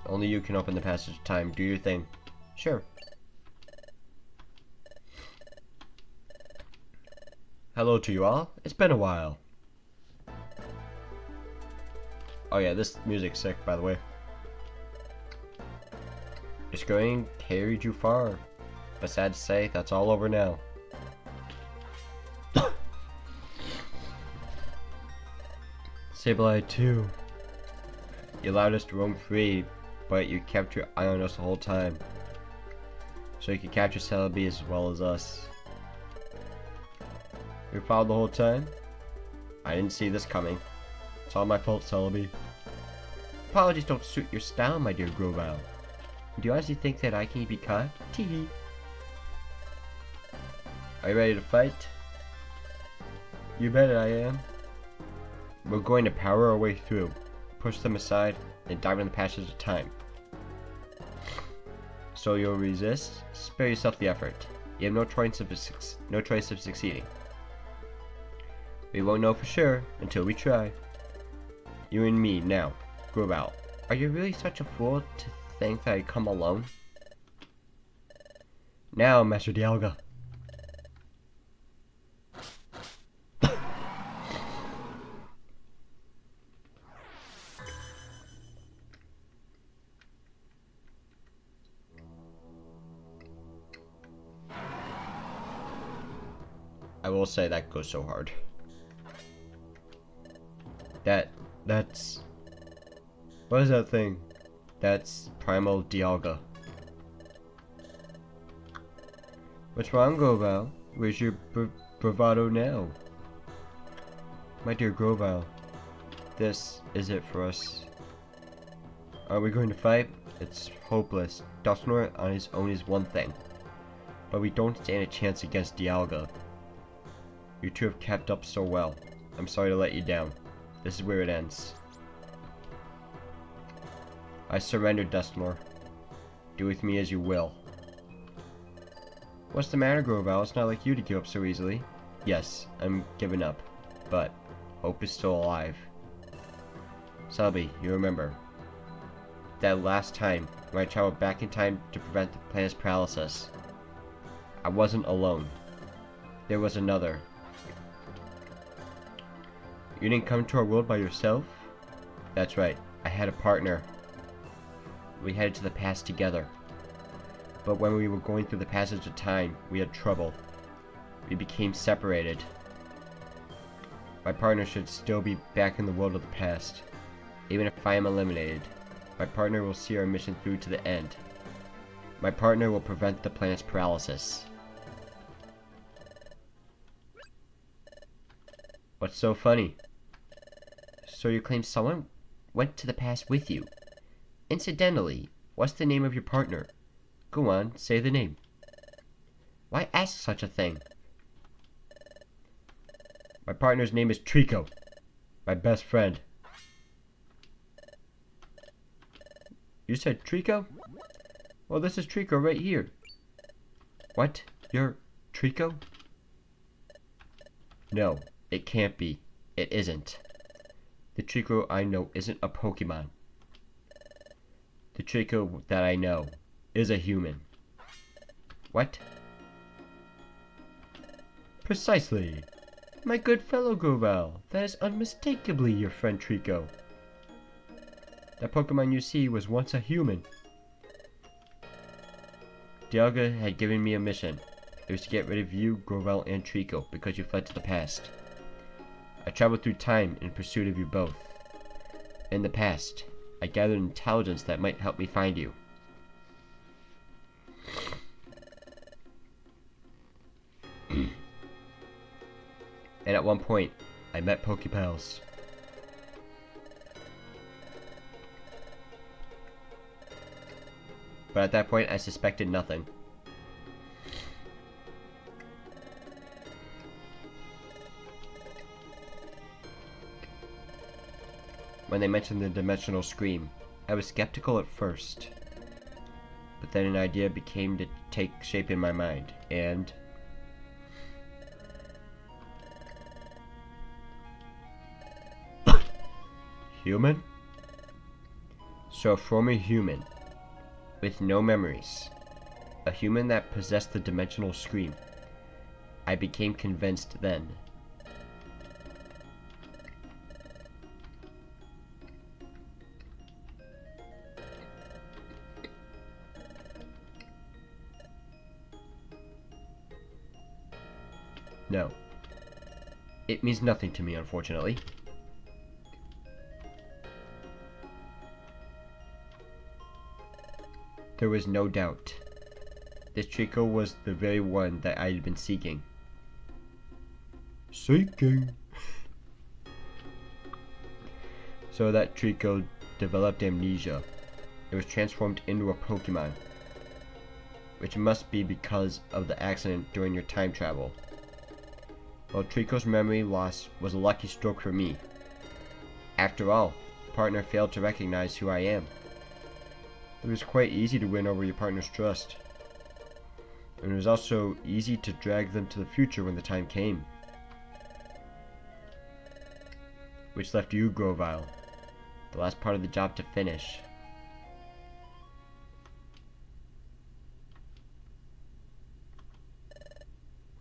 Only you can open the passage of time. Do your thing. Sure. Hello to you all. It's been a while. Oh yeah, this music's sick, by the way. It's going carried you far. But sad to say, that's all over now. Sableye 2. You allowed us to roam free, but you kept your eye on us the whole time. So you could capture Celebi as well as us. You followed the whole time? I didn't see this coming. It's all my fault, Celebi. Apologies don't suit your style, my dear Grovyle. Do you honestly think that I can be caught? Teehee. Are you ready to fight? You bet I am. We're going to power our way through, push them aside, and dive in the passage of time. So you'll resist? Spare yourself the effort. You have no choice of succeeding. We won't know for sure until we try. You and me now, Grovyle. Are you really such a fool to think that I come alone? Now, Master Dialga. I will say that goes so hard. That's... What is that thing? That's Primal Dialga. What's wrong, Grovyle? Where's your bravado now? My dear Grovyle, this is it for us. Are we going to fight? It's hopeless. Dusknoir on his own is one thing, but we don't stand a chance against Dialga. You two have kept up so well. I'm sorry to let you down. This is where it ends. I surrender, Dusknoir. Do with me as you will. What's the matter, Grovyle? It's not like you to give up so easily. Yes, I'm giving up, but hope is still alive. Celebi, you remember that last time when I traveled back in time to prevent the planet's paralysis. I wasn't alone. There was another. You didn't come to our world by yourself? That's right, I had a partner. We headed to the past together. But when we were going through the passage of time, we had trouble. We became separated. My partner should still be back in the world of the past. Even if I am eliminated, my partner will see our mission through to the end. My partner will prevent the planet's paralysis. What's so funny? So you claim someone went to the past with you. Incidentally, what's the name of your partner? Go on, say the name. Why ask such a thing? My partner's name is Trico. My best friend. You said Trico? Well, this is Trico right here. What? You're Trico? No, it can't be. It isn't. The Trico I know isn't a Pokemon. The Trico that I know is a human. What? Precisely. My good fellow Grovel, that is unmistakably your friend Trico. That Pokemon you see was once a human. Dialga had given me a mission. It was to get rid of you, Grovel, and Trico because you fled to the past. I traveled through time in pursuit of you both. In the past, I gathered intelligence that might help me find you. And at one point, I met Pokepals. But at that point, I suspected nothing. When they mentioned the dimensional scream, I was skeptical at first. But then an idea began to take shape in my mind, and... Human? So a former human, with no memories, a human that possessed the dimensional scream. I became convinced then. No. It means nothing to me, unfortunately. There was no doubt. This Trico was the very one that I had been seeking. Seeking? So that Trico developed amnesia. It was transformed into a Pokemon. Which must be because of the accident during your time travel. Well, Trico's memory loss was a lucky stroke for me. After all, the partner failed to recognize who I am. It was quite easy to win over your partner's trust. And it was also easy to drag them to the future when the time came. Which left you, Grovyle, the last part of the job to finish.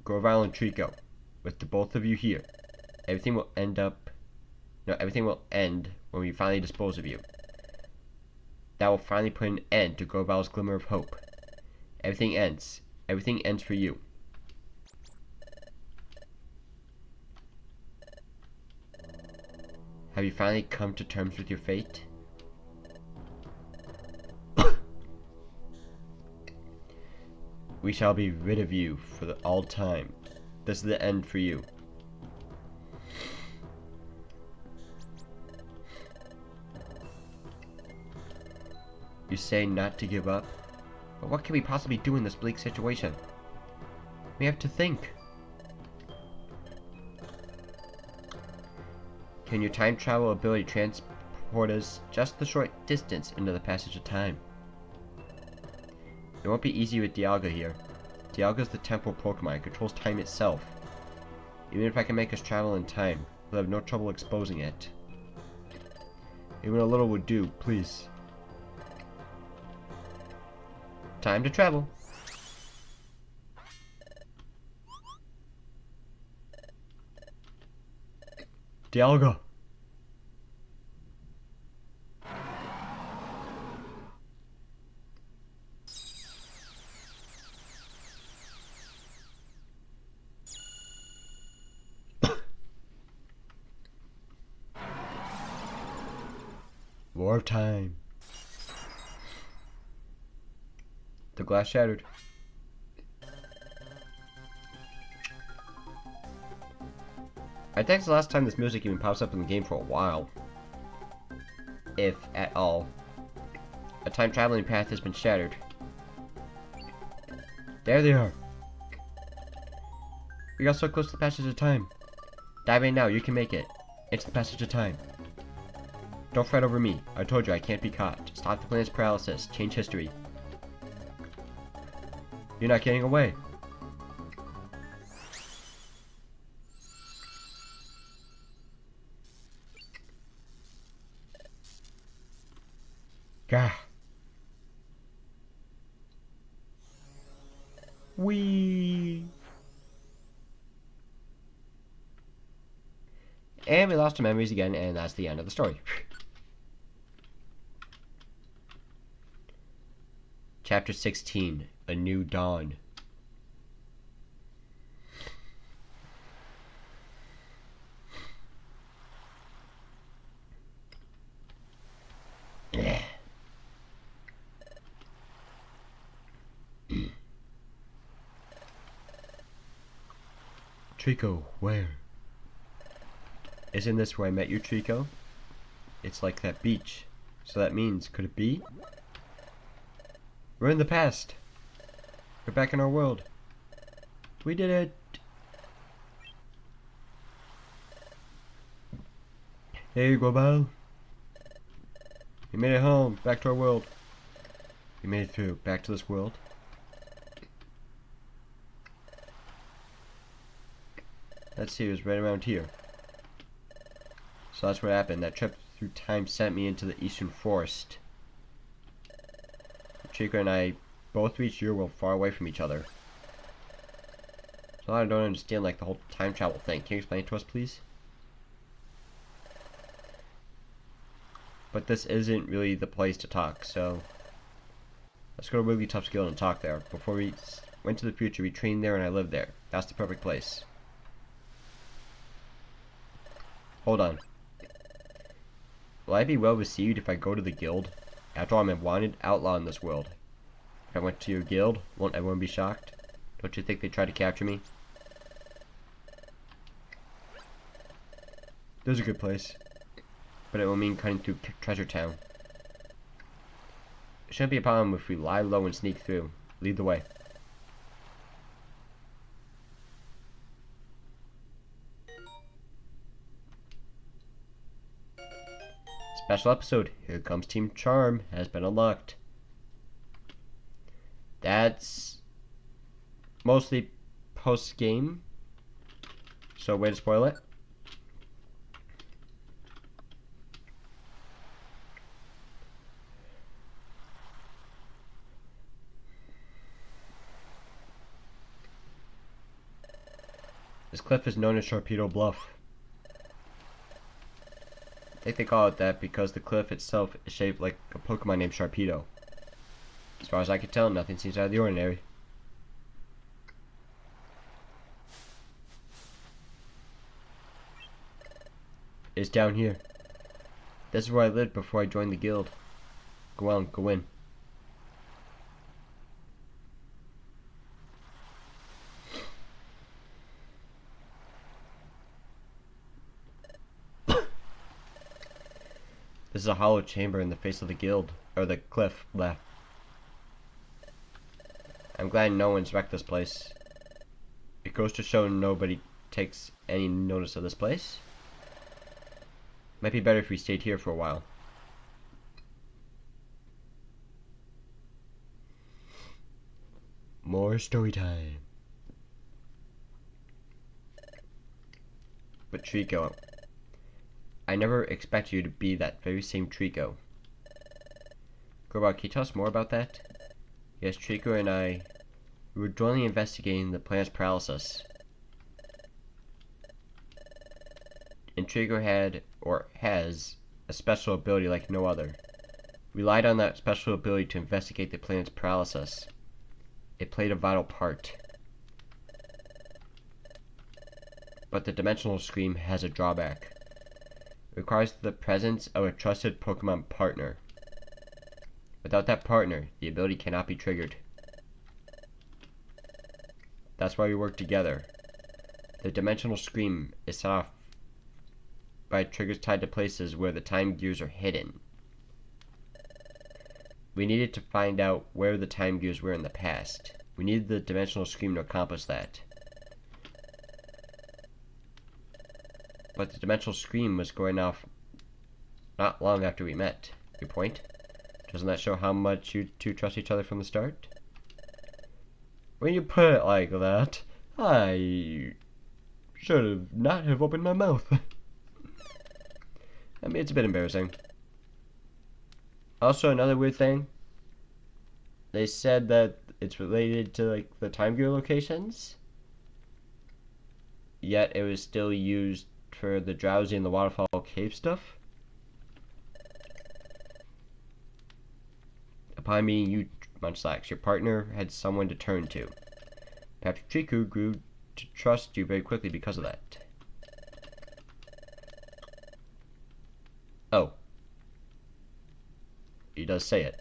Grovyle and Trico, with the both of you here, everything will end when we finally dispose of you. That will finally put an end to Grovyle's glimmer of hope. Everything ends. Everything ends for you. Have you finally come to terms with your fate? We shall be rid of you for all time. This is the end for you. You say not to give up? But what can we possibly do in this bleak situation? We have to think. Can your time travel ability transport us just the short distance into the passage of time? It won't be easy with Dialga here. Dialga's the temporal Pokemon. It controls time itself. Even if I can make us travel in time, we'll have no trouble exposing it. Even a little would do, please. Time to travel. Dialga. War of time. The glass shattered. I think it's the last time this music even pops up in the game for a while. If at all. A time traveling path has been shattered. There they are. We got so close to the passage of time. Dive in now, you can make it. It's the passage of time. Don't fret over me. I told you I can't be caught. Stop the planet's paralysis. Change history. You're not getting away. Gah. Whee. And we lost our memories again, and that's the end of the story. Chapter 16, A New Dawn. Trico, where? Isn't this where I met you, Trico? It's like that beach. So that means, could it be? We're in the past. We're back in our world. We did it. Hey, Global. We made it home, back to our world. We made it through, back to this world. Let's see, it was right around here. So that's what happened. That trip through time sent me into the Eastern Forest. Trico and I both reached your world far away from each other. So I don't understand like the whole time travel thing. Can you explain it to us, please? But this isn't really the place to talk, so let's go to Wiggly Tuff's Guild and talk there. Before we went to the future, we trained there and I lived there. That's the perfect place. Hold on. Will I be well received if I go to the guild? After all, I'm a wanted outlaw in this world. If I went to your guild, won't everyone be shocked? Don't you think they'd try to capture me? There's a good place. But it will mean cutting through Treasure Town. It shouldn't be a problem if we lie low and sneak through. Lead the way. Special episode, Here Comes Team Charm, has been unlocked. That's mostly post-game, so way to spoil it. This cliff is known as Sharpedo Bluff. I think they call it that because the cliff itself is shaped like a Pokemon named Sharpedo. As far as I can tell, nothing seems out of the ordinary. It's down here. This is where I lived before I joined the guild. Go on, go in. This is a hollow chamber in the face of the guild, or the cliff, blah. I'm glad no one's wrecked this place. It goes to show nobody takes any notice of this place. Might be better if we stayed here for a while. More story time. But Trico, I never expected you to be that very same Trico. Grobot, can you tell us more about that? Yes, Trico and I, we were jointly investigating the planet's paralysis. And Trico had, or has, a special ability like no other. We relied on that special ability to investigate the planet's paralysis. It played a vital part. But the dimensional scream has a drawback. requires the presence of a trusted Pokemon partner. Without that partner, the ability cannot be triggered. That's why we work together. The Dimensional Scream is set off by triggers tied to places where the time gears are hidden. We needed to find out where the time gears were in the past. We needed the Dimensional Scream to accomplish that. But the Dimensional Scream was going off not long after we met. Your point? Doesn't that show how much you two trust each other from the start? When you put it like that, I should have not have opened my mouth. I mean, it's a bit embarrassing. Also, another weird thing. They said that it's related to, like, the time gear locations. Yet, it was still used for the Drowsy and the Waterfall Cave stuff. Upon meeting you, Munchlax, your partner had someone to turn to. Perhaps Trico grew to trust you very quickly because of that. Oh. He does say it.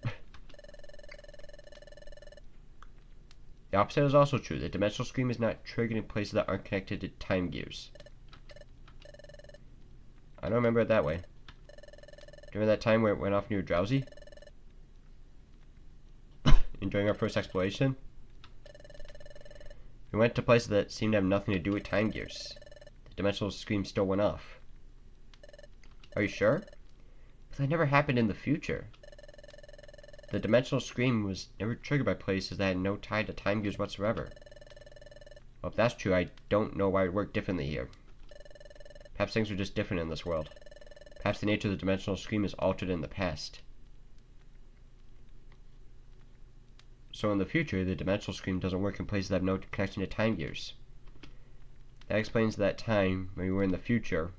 The opposite is also true. The Dimensional Scream is not triggered in places that aren't connected to time gears. I don't remember it that way. During that time where it went off near Drowsy? During our first exploration? We went to places that seemed to have nothing to do with time gears. The Dimensional Scream still went off. Are you sure? But that never happened in the future. The Dimensional Scream was never triggered by places that had no tie to time gears whatsoever. Well, if that's true, I don't know why it worked differently here. Perhaps things are just different in this world. Perhaps the nature of the Dimensional Scream is altered in the past. So in the future, the Dimensional Scream doesn't work in places that have no connection to time gears. That explains that time when we were in the future,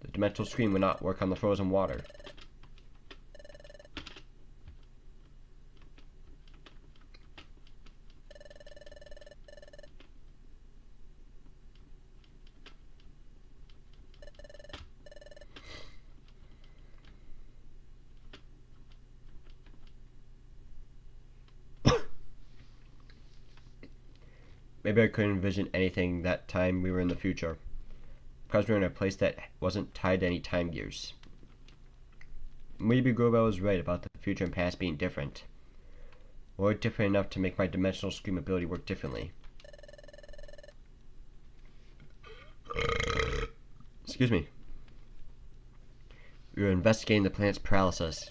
the Dimensional Scream would not work on the frozen water. Maybe I couldn't envision anything that time we were in the future, because we were in a place that wasn't tied to any time gears. Maybe Grobel was right about the future and past being different, or different enough to make my Dimensional Scream ability work differently. Excuse me. We were investigating the planet's paralysis.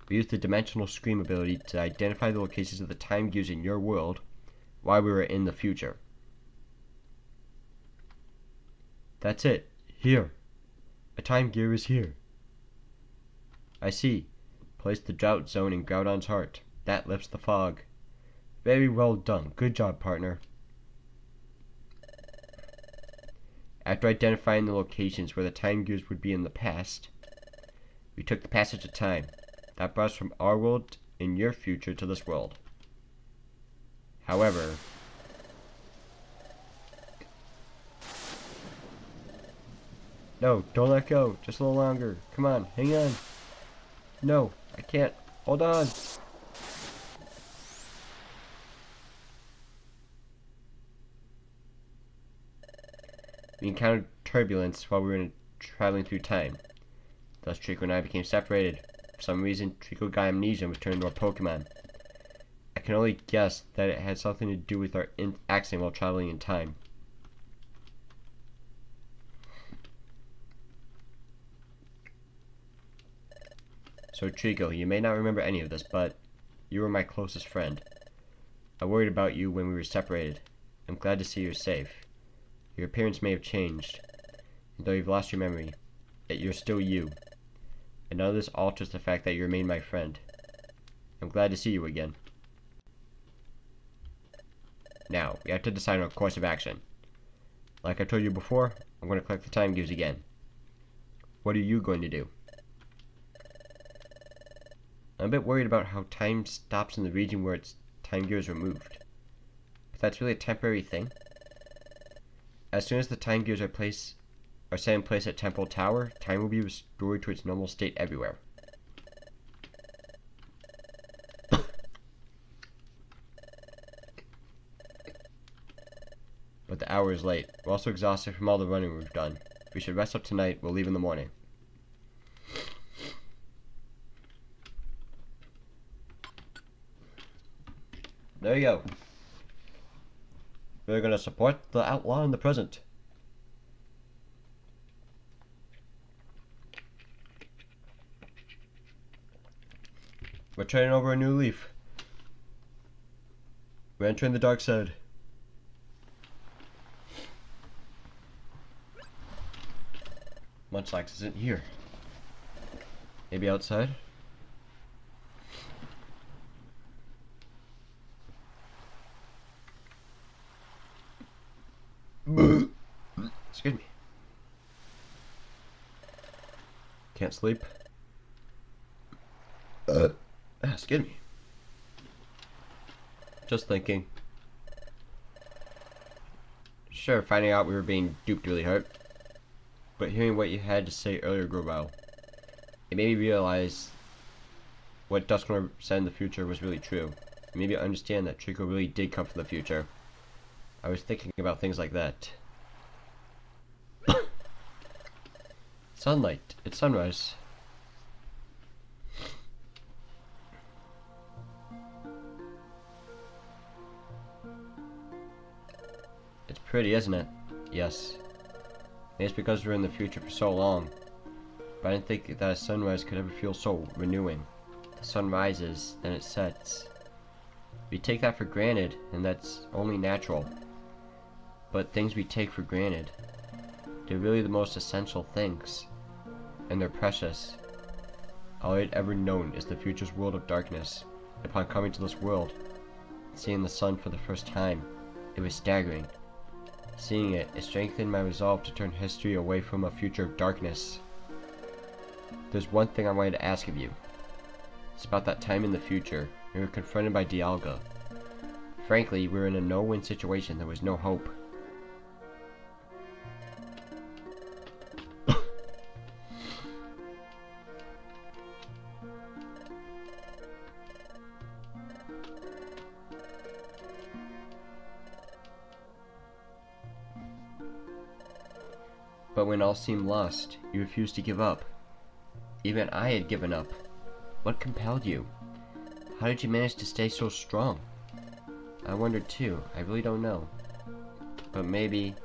We used the Dimensional Scream ability to identify the locations of the time gears in your world while we were in the future. That's it. Here. A time gear is here. I see. Place the drought zone in Groudon's heart. That lifts the fog. Very well done. Good job, partner. After identifying the locations where the time gears would be in the past, we took the passage of time. That brought us from our world in your future to this world. However, no, don't let go. Just a little longer. Come on, hang on. No, I can't. Hold on. We encountered turbulence while we were traveling through time. Thus, Trico and I became separated. For some reason, Trico got amnesia and was turned into a Pokemon. I can only guess that it had something to do with our accident while traveling in time. So Trico, you may not remember any of this, but you were my closest friend. I worried about you when we were separated. I'm glad to see you're safe. Your appearance may have changed, and though you've lost your memory, yet you're still you. And none of this alters the fact that you remain my friend. I'm glad to see you again. Now, we have to decide on a course of action. Like I told you before, I'm going to collect the time gears again. What are you going to do? I'm a bit worried about how time stops in the region where its time gears are moved. But that's really a temporary thing. As soon as the time gears are are set in place at Temple Tower, time will be restored to its normal state everywhere. But the hour is late. We're also exhausted from all the running we've done. If we should rest up tonight, we'll leave in the morning. There you go. We're gonna support the outlaw in the present. We're turning over a new leaf. We're entering the dark side. Munchlax isn't here. Maybe outside? Excuse me. Can't sleep. Excuse me. Just thinking. Sure, finding out we were being duped really hurt. But hearing what you had to say earlier, Grovyle, it made me realize what Dusknoir said in the future was really true. It made me understand that Trico really did come from the future. I was thinking about things like that. Sunlight. It's sunrise. It's pretty, isn't it? Yes. Maybe it's because we're in the future for so long. But I didn't think that a sunrise could ever feel so renewing. The sun rises, then it sets. We take that for granted, and that's only natural. But things we take for granted, they're really the most essential things. And they're precious. All I'd ever known is the future's world of darkness. Upon coming to this world, seeing the sun for the first time, it was staggering. Seeing it strengthened my resolve to turn history away from a future of darkness. There's one thing I wanted to ask of you. It's about that time in the future, we were confronted by Dialga. Frankly, we were in a no-win situation. There was no hope. But when all seemed lost, you refused to give up. Even I had given up. What compelled you? How did you manage to stay so strong? I wondered too. I really don't know. But maybe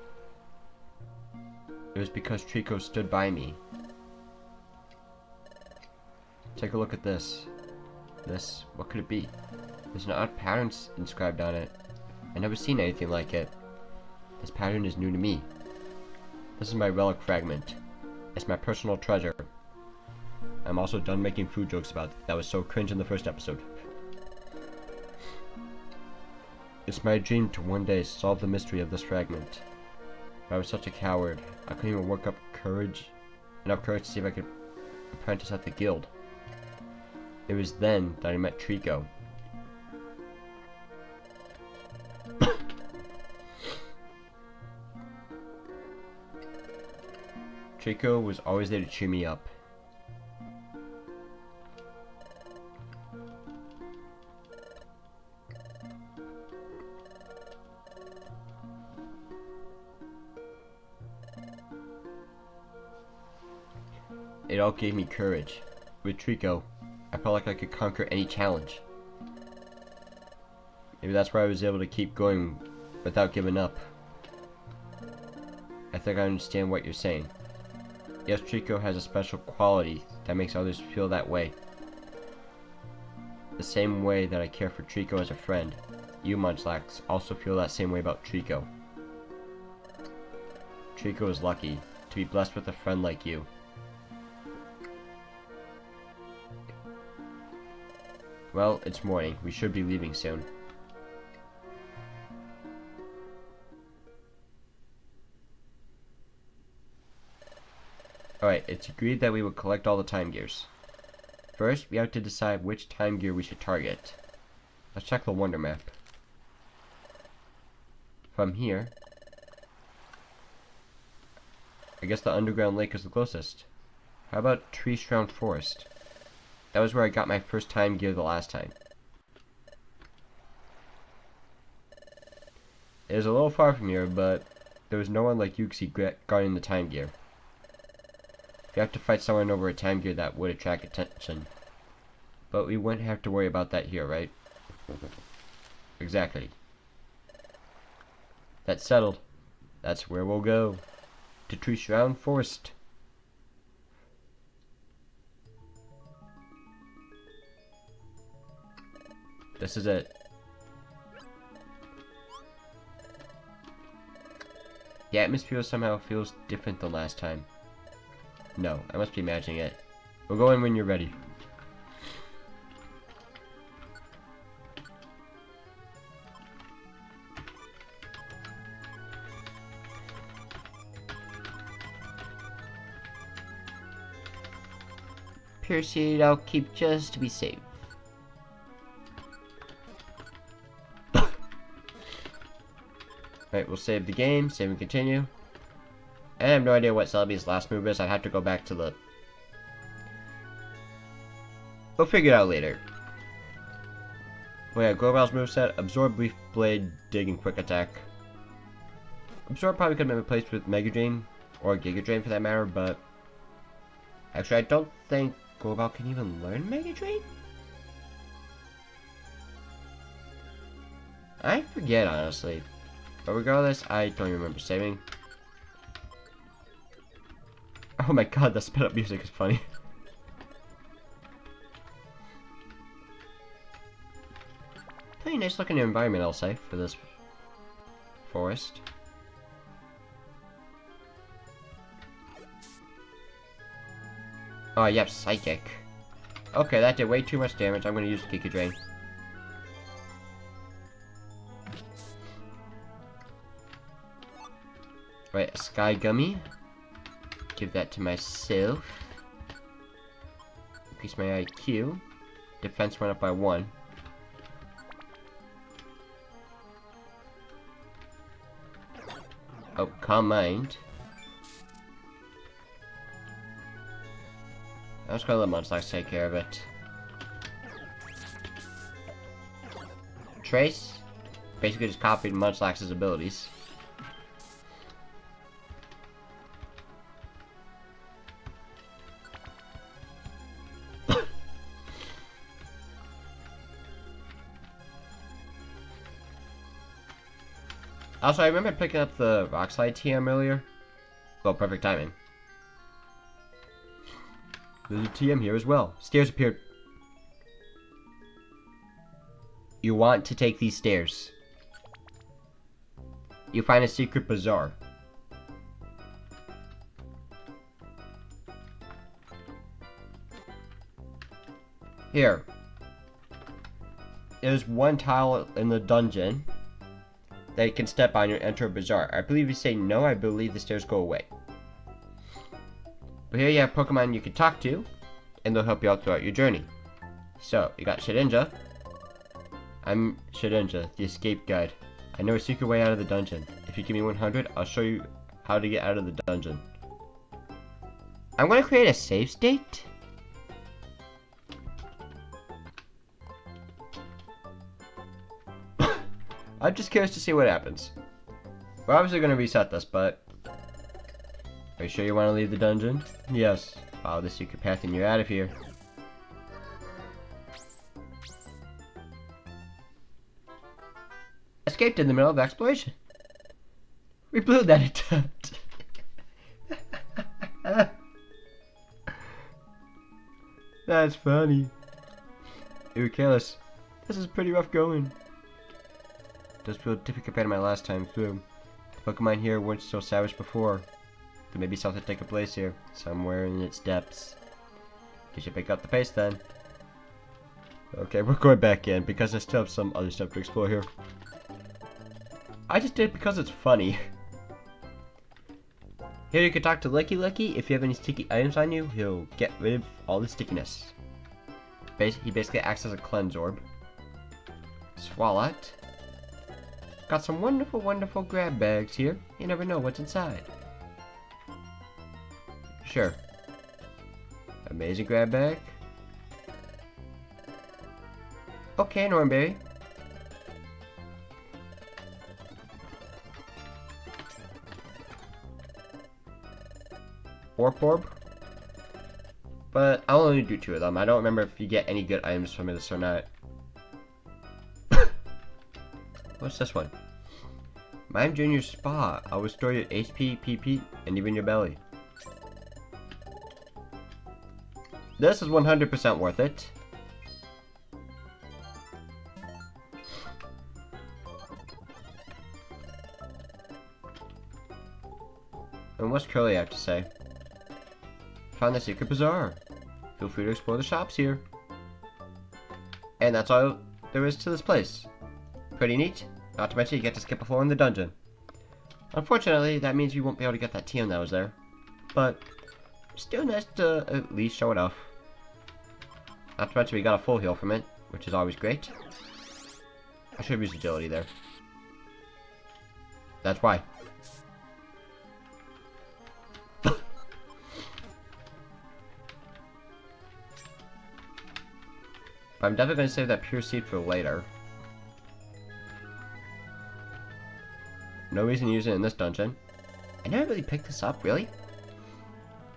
it was because Trico stood by me. Take a look at this. This, what could it be? There's an odd pattern inscribed on it. I've never seen anything like it. This pattern is new to me. This is my relic fragment. It's my personal treasure. I'm also done making food jokes about it. That was so cringe in the first episode. It's my dream to one day solve the mystery of this fragment. But I was such a coward. I couldn't even work up enough courage to see if I could apprentice at the guild. It was then that I met Trico. Trico was always there to cheer me up. It all gave me courage. With Trico, I felt like I could conquer any challenge. Maybe that's why I was able to keep going without giving up. I think I understand what you're saying. Yes, Trico has a special quality that makes others feel that way. The same way that I care for Trico as a friend, you, Munchlax, also feel that same way about Trico. Trico is lucky to be blessed with a friend like you. Well, it's morning. We should be leaving soon. Alright, it's agreed that we will collect all the time gears. First, we have to decide which time gear we should target. Let's check the Wonder Map. From here, I guess the underground lake is the closest. How about Tree-Shroud Forest? That was where I got my first time gear the last time. It is a little far from here, but there was no one like Yuxi guarding the time gear. You have to fight someone over a time gear that would attract attention. But we wouldn't have to worry about that here, right? Exactly. That's settled. That's where we'll go. To Tree-Shroud Forest. This is it. The atmosphere somehow feels different than last time. No, I must be imagining it. We'll go in when you're ready. Pierce, I'll keep just to be safe. Alright, we'll save the game, save and continue. I have no idea what Celebi's last move is. I'd have to go back to the... We'll figure it out later. Well, yeah, Global's moveset, Absorb, Leaf Blade, Dig, and Quick Attack. Absorb probably could have been replaced with Mega Drain, or Giga Drain for that matter, but... Actually, I don't think Global can even learn Mega Drain? I forget, honestly. But regardless, I don't even remember saving. Oh my god, the sped up music is funny. Pretty nice looking environment, I'll say, for this forest. Oh, yep, Psychic. Okay, that did way too much damage. I'm gonna use Giga Drain. Right, a Sky Gummy. Give that to myself. Increase my IQ. Defense went up by 1. Oh, Calm Mind. I was gonna let Munchlax take care of it. Trace. Basically just copied Munchlax's abilities. Also, I remember picking up the Rock Slide TM earlier. Well, perfect timing. There's a TM here as well. Stairs appeared. You want to take these stairs. You find a secret bazaar. Here. There's one tile in the dungeon that you can step on and enter a bazaar. I believe you say no, I believe the stairs go away. But here you have Pokemon you can talk to, and they'll help you out throughout your journey. So, you got Shedinja. I'm Shedinja, the escape guide. I know a secret way out of the dungeon. If you give me 100, I'll show you how to get out of the dungeon. I'm going to create a save state. I'm just curious to see what happens. We're obviously going to reset this, but... Are you sure you want to leave the dungeon? Yes. Follow the secret path and you're out of here. Escaped in the middle of exploration. We blew that attempt. That's funny. You were careless. This is pretty rough going. Does feel different compared to my last time through. The Pokemon here weren't so savage before. There may be something taking place here, somewhere in its depths. You should pick up the pace then. Okay, we're going back in because I still have some other stuff to explore here. I just did it because it's funny. Here you can talk to Licky Licky. If you have any sticky items on you, he'll get rid of all the stickiness. He basically acts as a cleanse orb. Swalot. Got some wonderful, wonderful grab bags here. You never know what's inside. Sure. Amazing grab bag. Okay, Nornberry. Warp orb. But I'll only do 2 of them. I don't remember if you get any good items from this or not. What's this one? Mime Junior Spa. I'll restore your HP, PP, and even your belly. This is 100% worth it. And what's Curly have to say? Found the secret bazaar. Feel free to explore the shops here. And that's all there is to this place. Pretty neat. Not to mention you get to skip a floor in the dungeon. Unfortunately, that means you won't be able to get that TM that was there. But still nice to at least show it off. Not to mention we got a full heal from it, which is always great. I should have used agility there. That's why. I'm definitely going to save that pure seed for later. No reason to use it in this dungeon. I never really picked this up, really?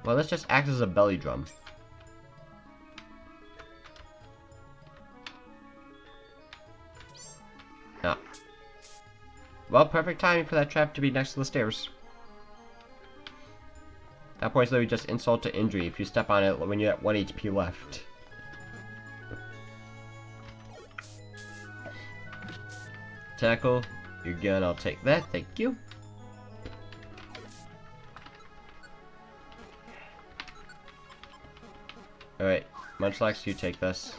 Well, this just acts as a belly drum. Ah. Well, perfect timing for that trap to be next to the stairs. That point's literally just insult to injury if you step on it when you're at 1 HP left. Tackle, your gun, I'll take that, thank you. Alright, Munchlax, you take this.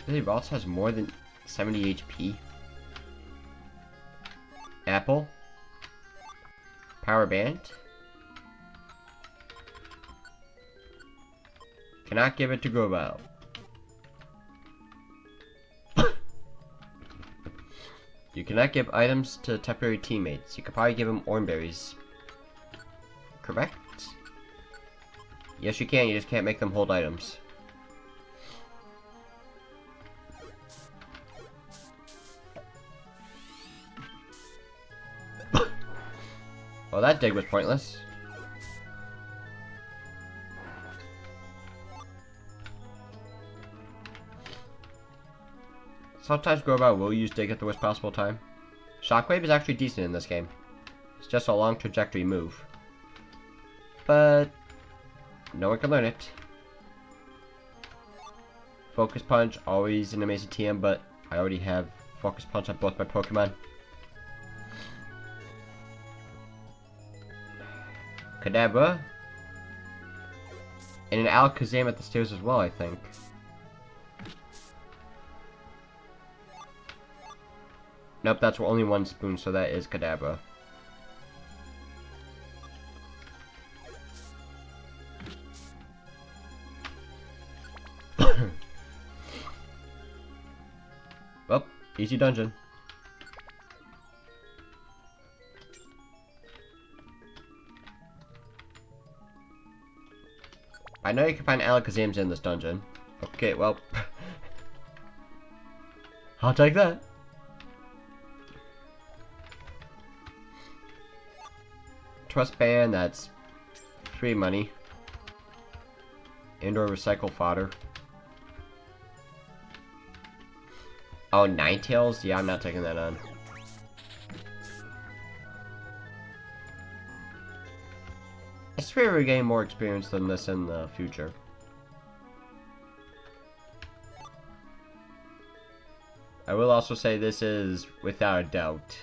Really, Ralts has more than 70 HP. Apple. Power Band. Cannot give it to Grovyle. You cannot give items to temporary teammates. You could probably give them Oranberries. Correct? Yes, you can. You just can't make them hold items. Well, that dig was pointless. Sometimes Grovyle will use dig at the worst possible time. Shockwave is actually decent in this game. It's just a long trajectory move. But no one can learn it. Focus Punch, always an amazing TM, but I already have Focus Punch on both my Pokemon. Kadabra. And an Alakazam at the stairs as well, I think. Nope, that's only 1 spoon, so that is Kadabra. Well, easy dungeon. I know you can find Alakazams in this dungeon. Okay, well. I'll take that. Trust band, that's free money. Indoor recycle fodder. Oh, Ninetales? Yeah, I'm not taking that on. I swear we're getting more experience than this in the future. I will also say this is, without a doubt,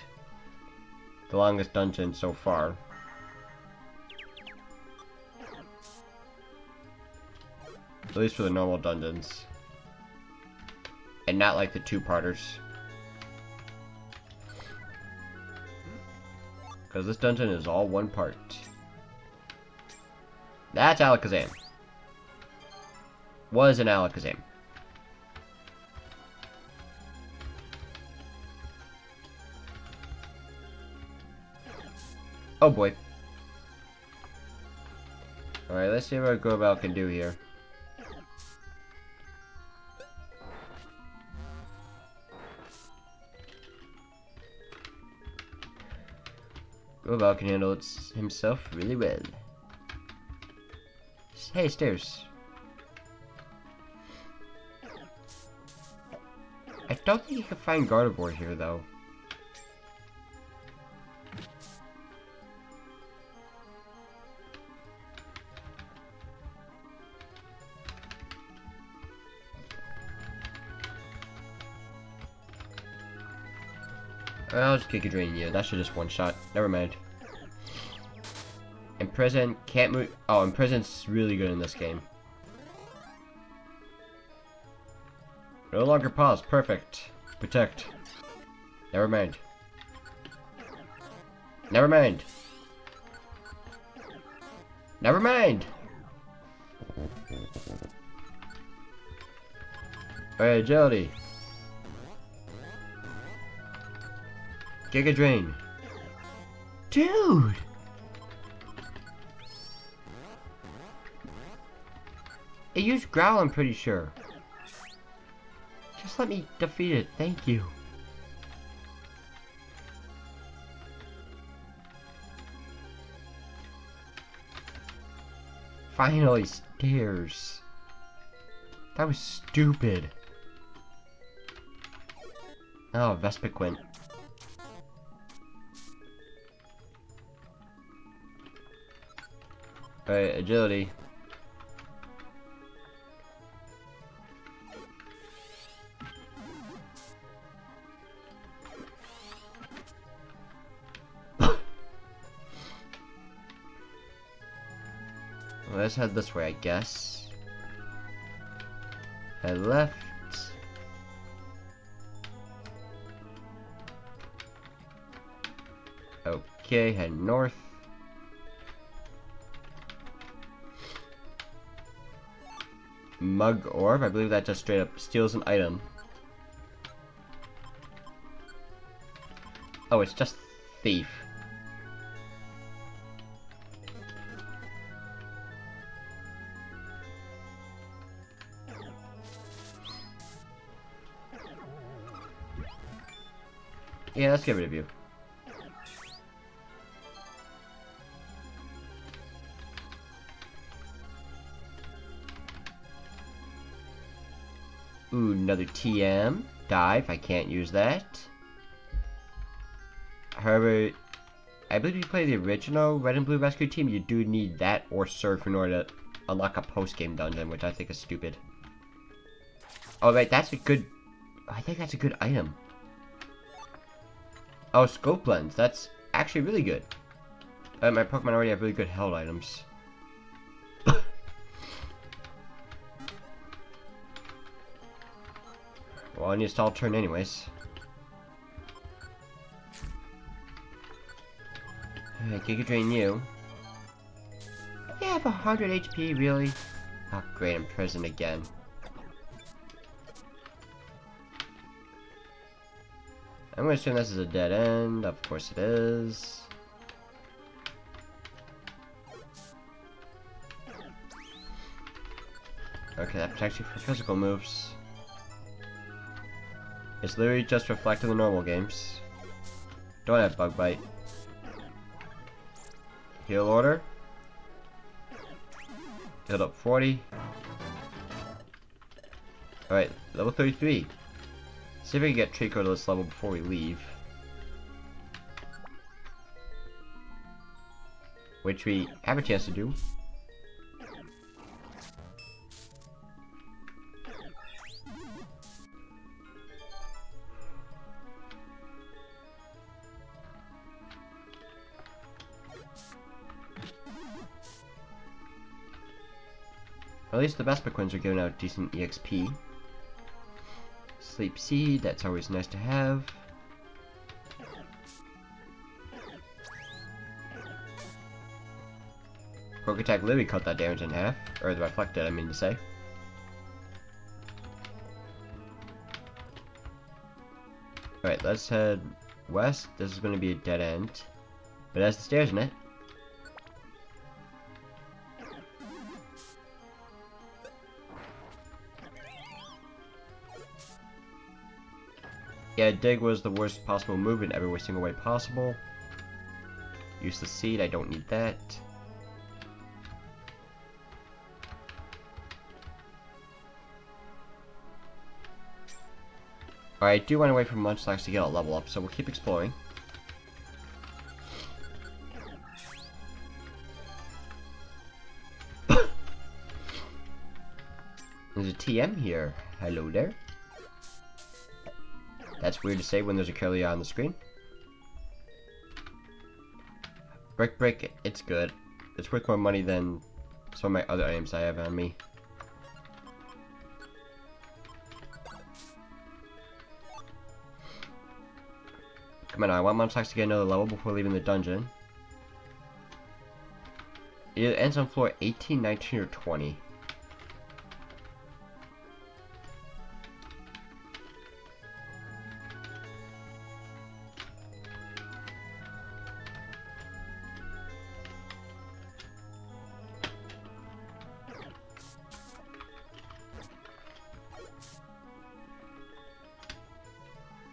the longest dungeon so far. At least for the normal dungeons. And not like the 2-parters. Because this dungeon is all 1 part. That's Alakazam. Was an Alakazam. Oh boy. Alright, let's see what Grovyle can do here. Grovyle can handle it himself really well. Hey, stairs. I don't think you can find Gardevoir here, though. I'll just Giga Drain you. That should just one shot. Never mind. Imprison can't move. Oh, Imprison's really good in this game. No longer pause. Perfect. Protect. Never mind. Never mind. Never mind. Alright, agility. Giga Drain. Dude! It used Growl, I'm pretty sure. Just let me defeat it, thank you. Finally, stairs. That was stupid. Oh, Vespiquen. Alright, agility. Let's head this way, I guess. Head left. Okay, head north. Mug Orb, I believe that just straight up steals an item. Oh, it's just Thief. Yeah, let's get rid of you. Ooh, another TM. Dive, I can't use that. However, I believe if you play the original Red and Blue Rescue Team, you do need that or Surf in order to unlock a post-game dungeon, which I think is stupid. Oh, right, that's a good... I think that's a good item. Oh, Scope Lens. That's actually really good. My Pokemon already have really good held items. Well, I need to stall turn anyways. Alright, Giga Drain you. You have 100 HP, really? Oh, great, I'm Prison again. I'm gonna assume this is a dead end. Of course it is. Okay, that protects you for physical moves. It's literally just reflecting the normal games. Don't have Bug Bite. Heal order. Healed up 40. Alright, level 33. See if we can get Trico to this level before we leave. Which we have a chance to do. At least the Vespiquens are giving out decent EXP. Sleep Seed, that's always nice to have. Quick Attack literally cut that damage in half. Or the Reflected, I mean to say. Alright, let's head west. This is going to be a dead end. But that's the stairs in it. Yeah, dig was the worst possible move in every single way possible. Use the seed, I don't need that. Alright, I do want to wait for Munchlax to get a level up, so we'll keep exploring. There's a TM here. Hello there. That's weird to say when there's a Kirlia on the screen. Brick, it's good. It's worth more money than some of my other items I have on me. Come on, I want Munchlax to get another level before leaving the dungeon. It ends on floor 18, 19, or 20.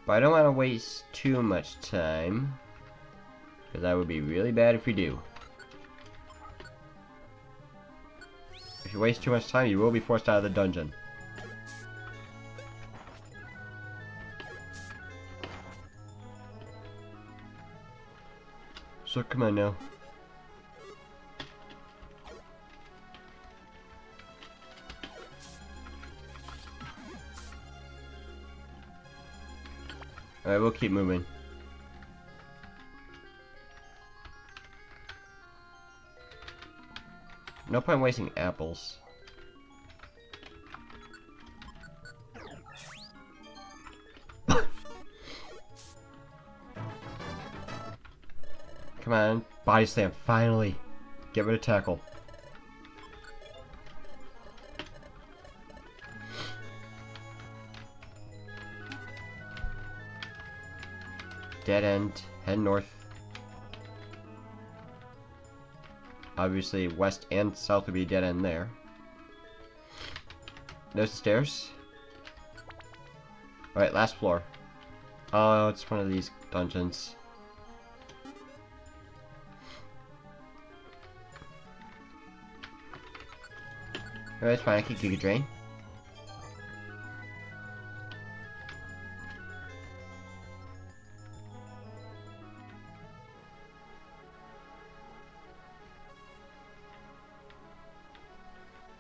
But I don't want to waste too much time, because that would be really bad if we do. If you waste too much time, you will be forced out of the dungeon. So come on now. Alright, we'll keep moving. No point wasting apples. Come on, body slam, finally. Get rid of tackle. Dead end, head north. Obviously, west and south would be dead end there. There's the stairs. Alright, last floor. Oh, it's one of these dungeons. Alright, it's fine, I can Giga Drain.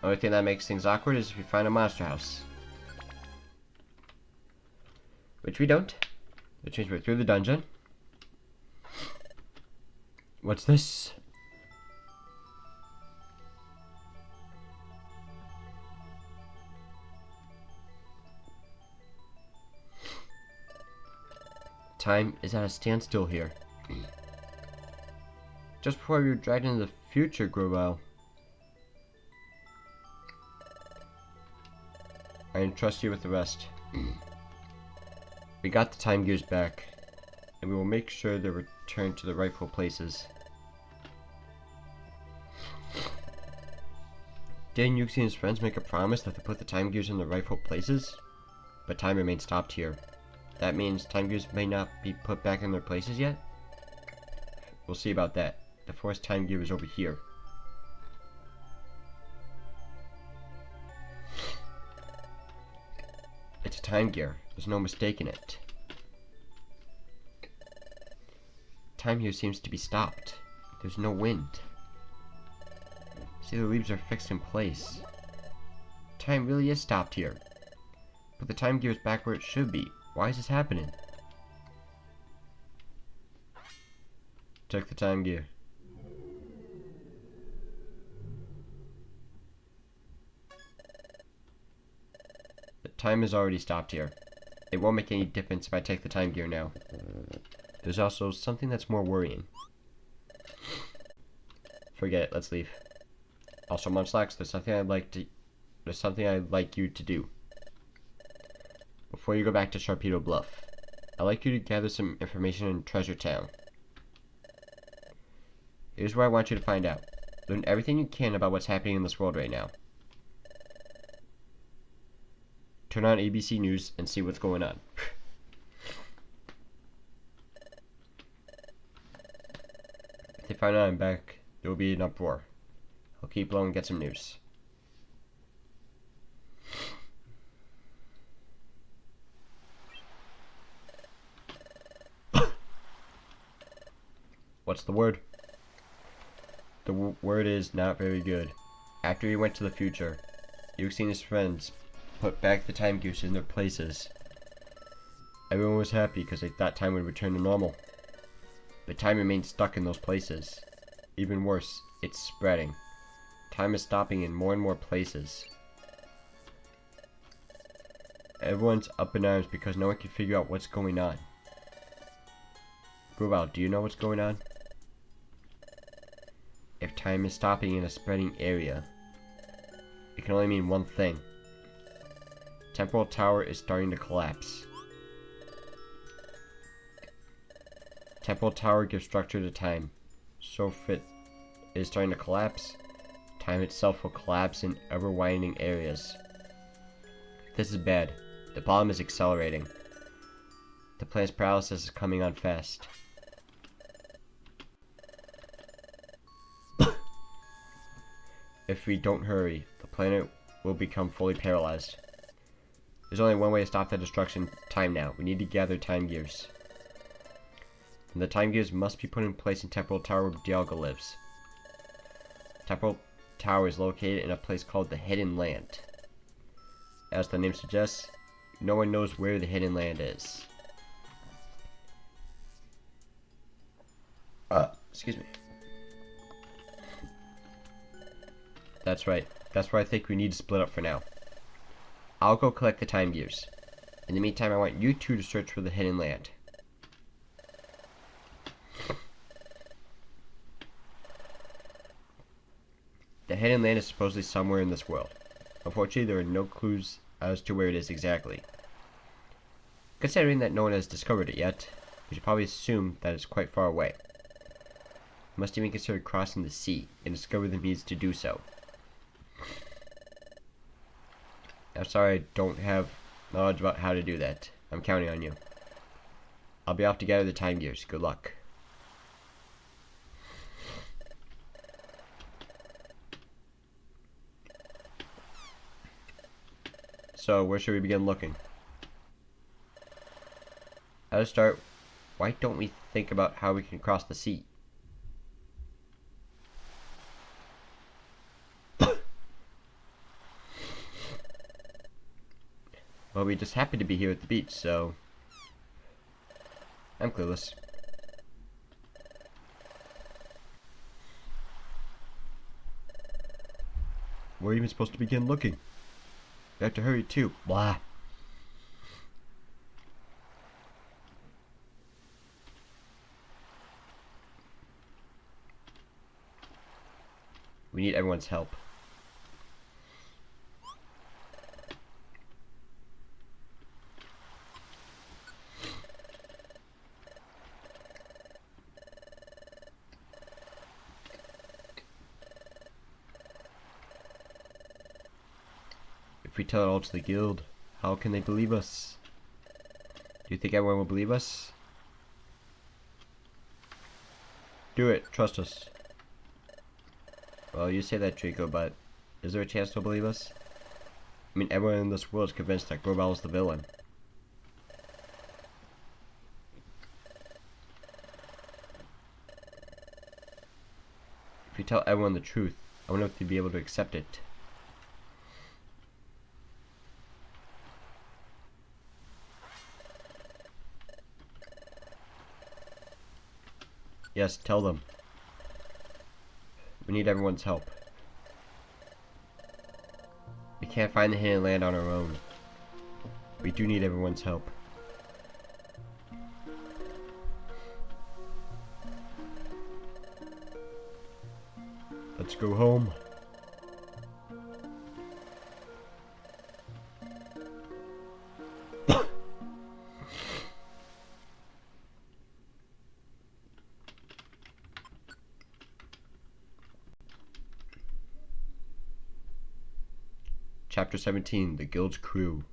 Only thing that makes things awkward is if you find a monster house. Which we don't. Which means we're through the dungeon. What's this? Time is at a standstill here. Just before we were dragged into the future, Grovyle. I entrust you with the rest. We got the time gears back, and we will make sure they're returned to the rightful places. Didn't Yuxi and his friends make a promise that they put the time gears in the rightful places? But time remains stopped here. That means time gears may not be put back in their places yet? We'll see about that. The forest time gear is over here. It's a time gear. There's no mistaking it. Time here seems to be stopped. There's no wind. See, the leaves are fixed in place. Time really is stopped here. But the time gear is back where it should be. Why is this happening? Check the time gear. The time is already stopped here. It won't make any difference if I take the time gear now. There's also something that's more worrying. Forget it, let's leave. Also, Munchlax, there's something I'd like you to do. Before you go back to Sharpedo Bluff, I'd like you to gather some information in Treasure Town. Here's what I want you to find out. Learn everything you can about what's happening in this world right now. Turn on ABC News and see what's going on. If they find out I'm back, there will be an uproar. I'll keep low and get some news. What's the word? The word is not very good. After he went to the future, Yuxi and his friends put back the time gears in their places. Everyone was happy because they thought time would return to normal. But time remained stuck in those places. Even worse, it's spreading. Time is stopping in more and more places. Everyone's up in arms because no one can figure out what's going on. Grubal, do you know what's going on? If time is stopping in a spreading area, it can only mean one thing. Temporal Tower is starting to collapse. Temporal Tower gives structure to time. So if it is starting to collapse, time itself will collapse in ever-widening areas. This is bad. The problem is accelerating. The planet's paralysis is coming on fast. If we don't hurry, the planet will become fully paralyzed. There's only one way to stop that destruction. Time now. We need to gather time gears. And the time gears must be put in place in Temporal Tower where Dialga lives. Temporal Tower is located in a place called the Hidden Land. As the name suggests, no one knows where the Hidden Land is. Excuse me. That's right. That's why I think we need to split up for now. I'll go collect the time gears. In the meantime, I want you two to search for the Hidden Land. The Hidden Land is supposedly somewhere in this world. Unfortunately, there are no clues as to where it is exactly. Considering that no one has discovered it yet, we should probably assume that it's quite far away. We must even consider crossing the sea and discover the means to do so. I'm sorry I don't have knowledge about how to do that. I'm counting on you. I'll be off to gather the time gears. Good luck. So, where should we begin looking? How to start, why don't we think about how we can cross the sea? Well, we just happen to be here at the beach, so I'm clueless. We're even supposed to begin looking. We have to hurry too. Blah. We need everyone's help. If we tell it all to the guild, how can they believe us? Do you think everyone will believe us? Do it, trust us. Well, you say that, Trico, but is there a chance they'll believe us? I mean, everyone in this world is convinced that Grubal is the villain. If we tell everyone the truth, I wonder if they'd be able to accept it. Yes, tell them. We need everyone's help. We can't find the Hidden Land on our own. We do need everyone's help. Let's go home. Chapter 17, The Guild's Crew.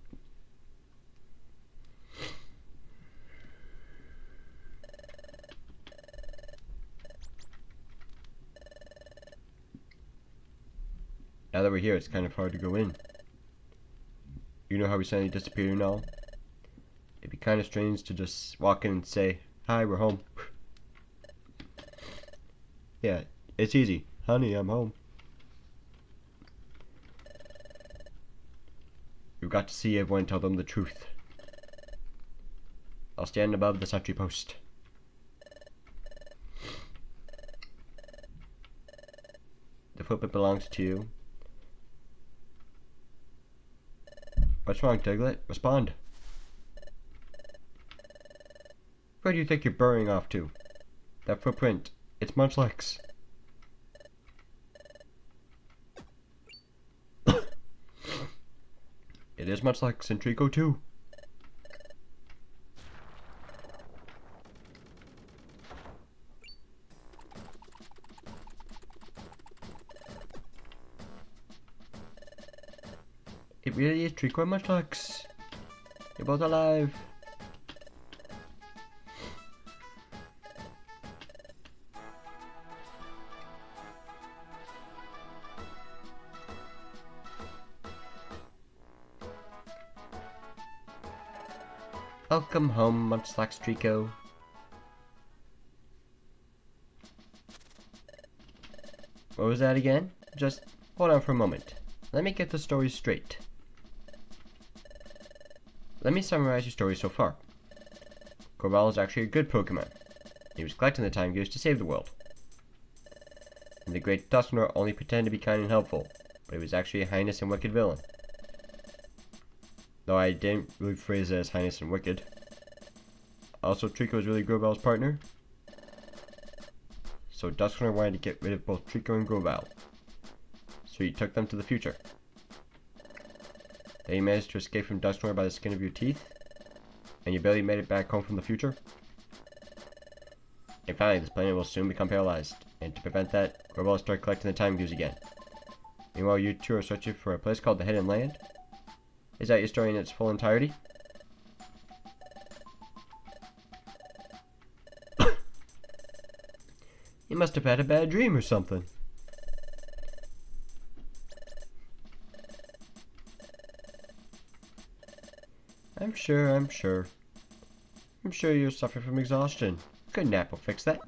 Now that we're here, it's kind of hard to go in. You know how we suddenly disappeared and all? It'd be kind of strange to just walk in and say, "Hi, we're home." Yeah, it's easy. "Honey, I'm home." We've got to see everyone and tell them the truth. I'll stand above the sentry post. The footprint belongs to you. What's wrong, Diglett? Respond. Where do you think you're burying off to? That footprint, it's Munchlax. It is Munchlax and Trico too. It really is Trico and Munchlax. You're both alive. Welcome home, Munchlax Trico. What was that again? Just hold on for a moment. Let me get the story straight. Let me summarize your story so far. Corval is actually a good Pokemon. He was collecting the time gears to save the world. And the great Dusknoir only pretended to be kind and helpful, but he was actually a heinous and wicked villain. Though I didn't really phrase it as heinous and wicked. Also, Trico was really Groval's partner. So Dusknoir wanted to get rid of both Trico and Groval. So he took them to the future. Then you managed to escape from Dusknoir by the skin of your teeth, and you barely made it back home from the future. And finally, this planet will soon become paralyzed, and to prevent that, Groval will start collecting the time gears again. Meanwhile, you two are searching for a place called the Hidden Land. Is that your story in its full entirety? You must have had a bad dream or something. I'm sure. I'm sure you're suffering from exhaustion. Good nap will fix that.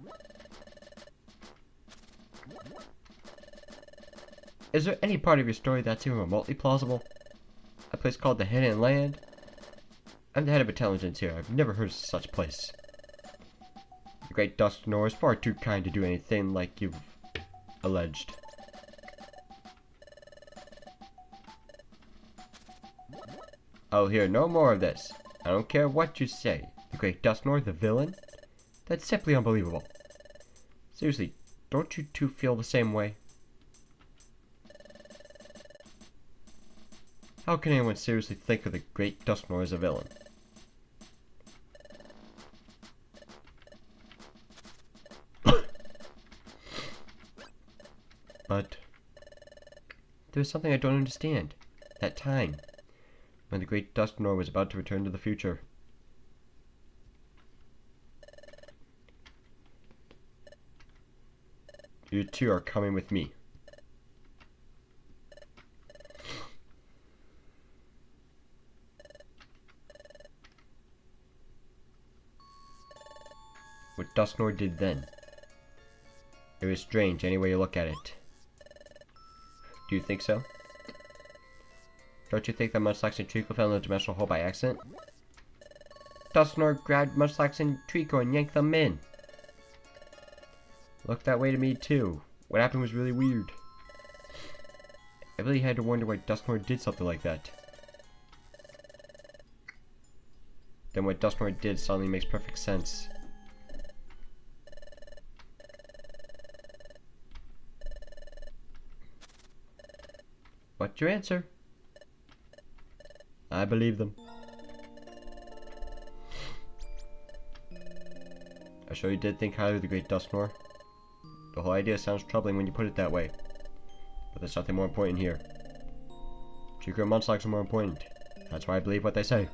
Is there any part of your story that's even remotely plausible? A place called the Hidden Land? I'm the head of intelligence here. I've never heard of such a place. The great Dusknoir is far too kind to do anything like you've alleged. I'll hear no more of this. I don't care what you say. The great Dusknoir, the villain? That's simply unbelievable. Seriously, don't you two feel the same way? How can anyone seriously think of the great Dusknoir as a villain? But there's something I don't understand. That time, when the great Dusknoir was about to return to the future. You two are coming with me. What Dusknoir did then, it was strange any way you look at it. Do you think so? Don't you think that Munchlax and Trico fell in the dimensional hole by accident? Dusknoir grabbed Munchlax and Trico and yanked them in. Looked that way to me too. What happened was really weird. I really had to wonder why Dusknoir did something like that. Then what Dusknoir did suddenly makes perfect sense. What's your answer? I believe them. I sure you did think highly of the great Dusknoir. The whole idea sounds troubling when you put it that way. But there's something more important here. Trico and Munchlax are more important. That's why I believe what they say.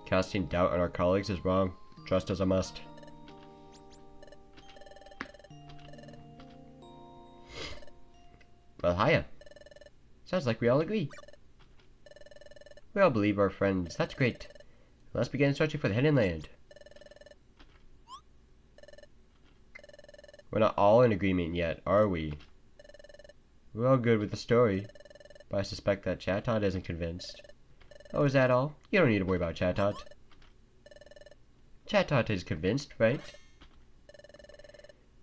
Casting doubt on our colleagues is wrong. Trust is a must. Well, hiya. Sounds like we all agree. We all believe our friends. That's great. Let's begin searching for the Hidden Land. We're not all in agreement yet, are we? We're all good with the story, but I suspect that Chatot isn't convinced. Oh, is that all? You don't need to worry about Chatot. Chatot is convinced, right?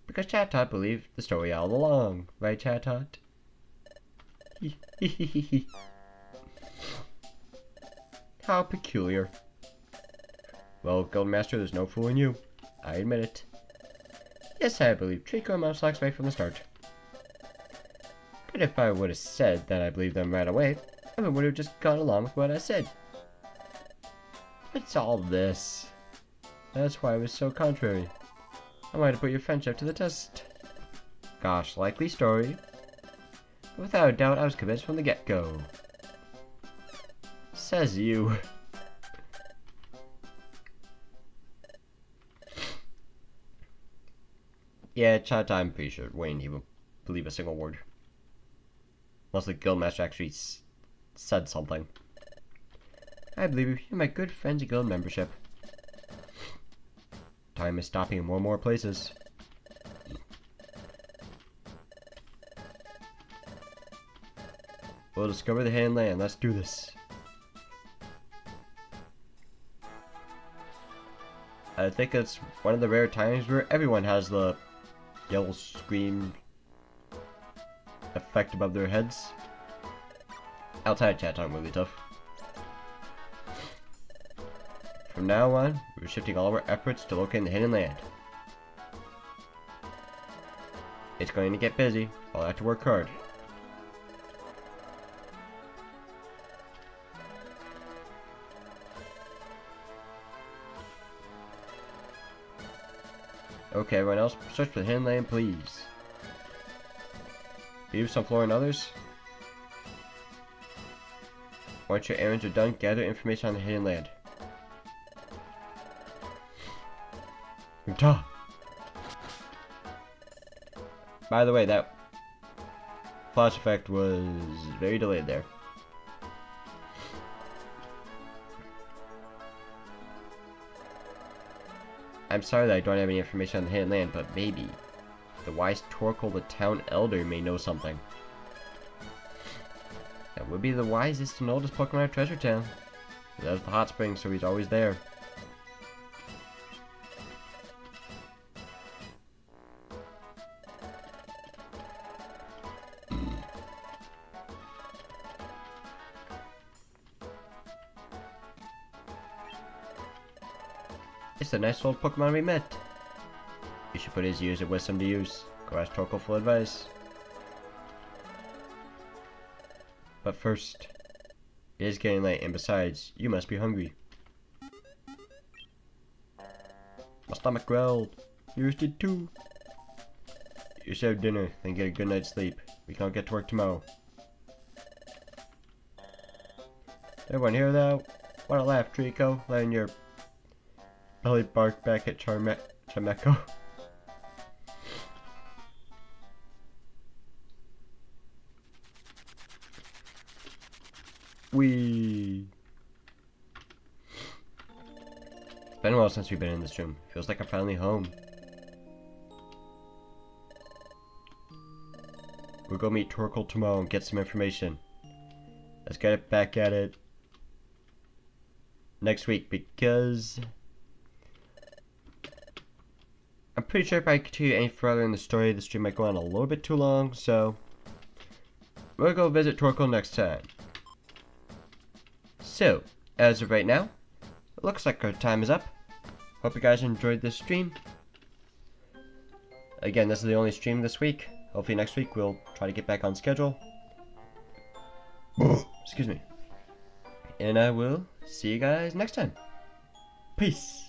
Because Chatot believed the story all along, right, Chatot? How peculiar. Well, Guildmaster, there's no fooling you. I admit it. Yes, I believe Trico and Munchlax right from the start. But if I would have said that I believed them right away, everyone would have just gone along with what I said. It's all this. That's why I was so contrary. I might have put your friendship to the test. Gosh, likely story. Without a doubt, I was convinced from the get-go. Says you. Yeah, Chatot, I'm pretty sure Wayne, he will believe a single word. Unless the Guildmaster actually said something. I believe you. You're my good friends and guild membership. Time is stopping in more and more places. We'll discover the Hidden Land. Let's do this. I think it's one of the rare times where everyone has the yellow scream effect above their heads. Outside chat time really tough. From now on, we're shifting all of our efforts to locate the Hidden Land. It's going to get busy. I'll have to work hard. Okay, everyone else, search for the Hidden Land, please. Leave some floor and others. Once your errands are done, gather information on the Hidden Land. Ta. By the way, that flash effect was very delayed there. I'm sorry that I don't have any information on the Hidden Land, but maybe the wise Torkoal, the town elder, may know something. That would be the wisest and oldest Pokemon of Treasure Town. There's the hot spring, so he's always there. It's the nice old Pokemon we met. You should put his years of wisdom to use. Go ask Torkoal for advice. But first, it is getting late, and besides, you must be hungry. My stomach growled. Yours did too. You should have dinner, then get a good night's sleep. We can't get to work tomorrow. Everyone hear that? What a laugh, Trico, letting your belly bark back at Chimecho. It's been a while since we've been in this room. Feels like I'm finally home. We'll go meet Torkoal tomorrow and get some information. Let's get it back at it next week, because I'm pretty sure if I continue any further in the story, the stream might go on a little bit too long, so we'll go visit Torkoal next time. So, as of right now, it looks like our time is up. Hope you guys enjoyed this stream. Again, this is the only stream this week. Hopefully next week we'll try to get back on schedule. Excuse me. and I will see you guys next time. Peace.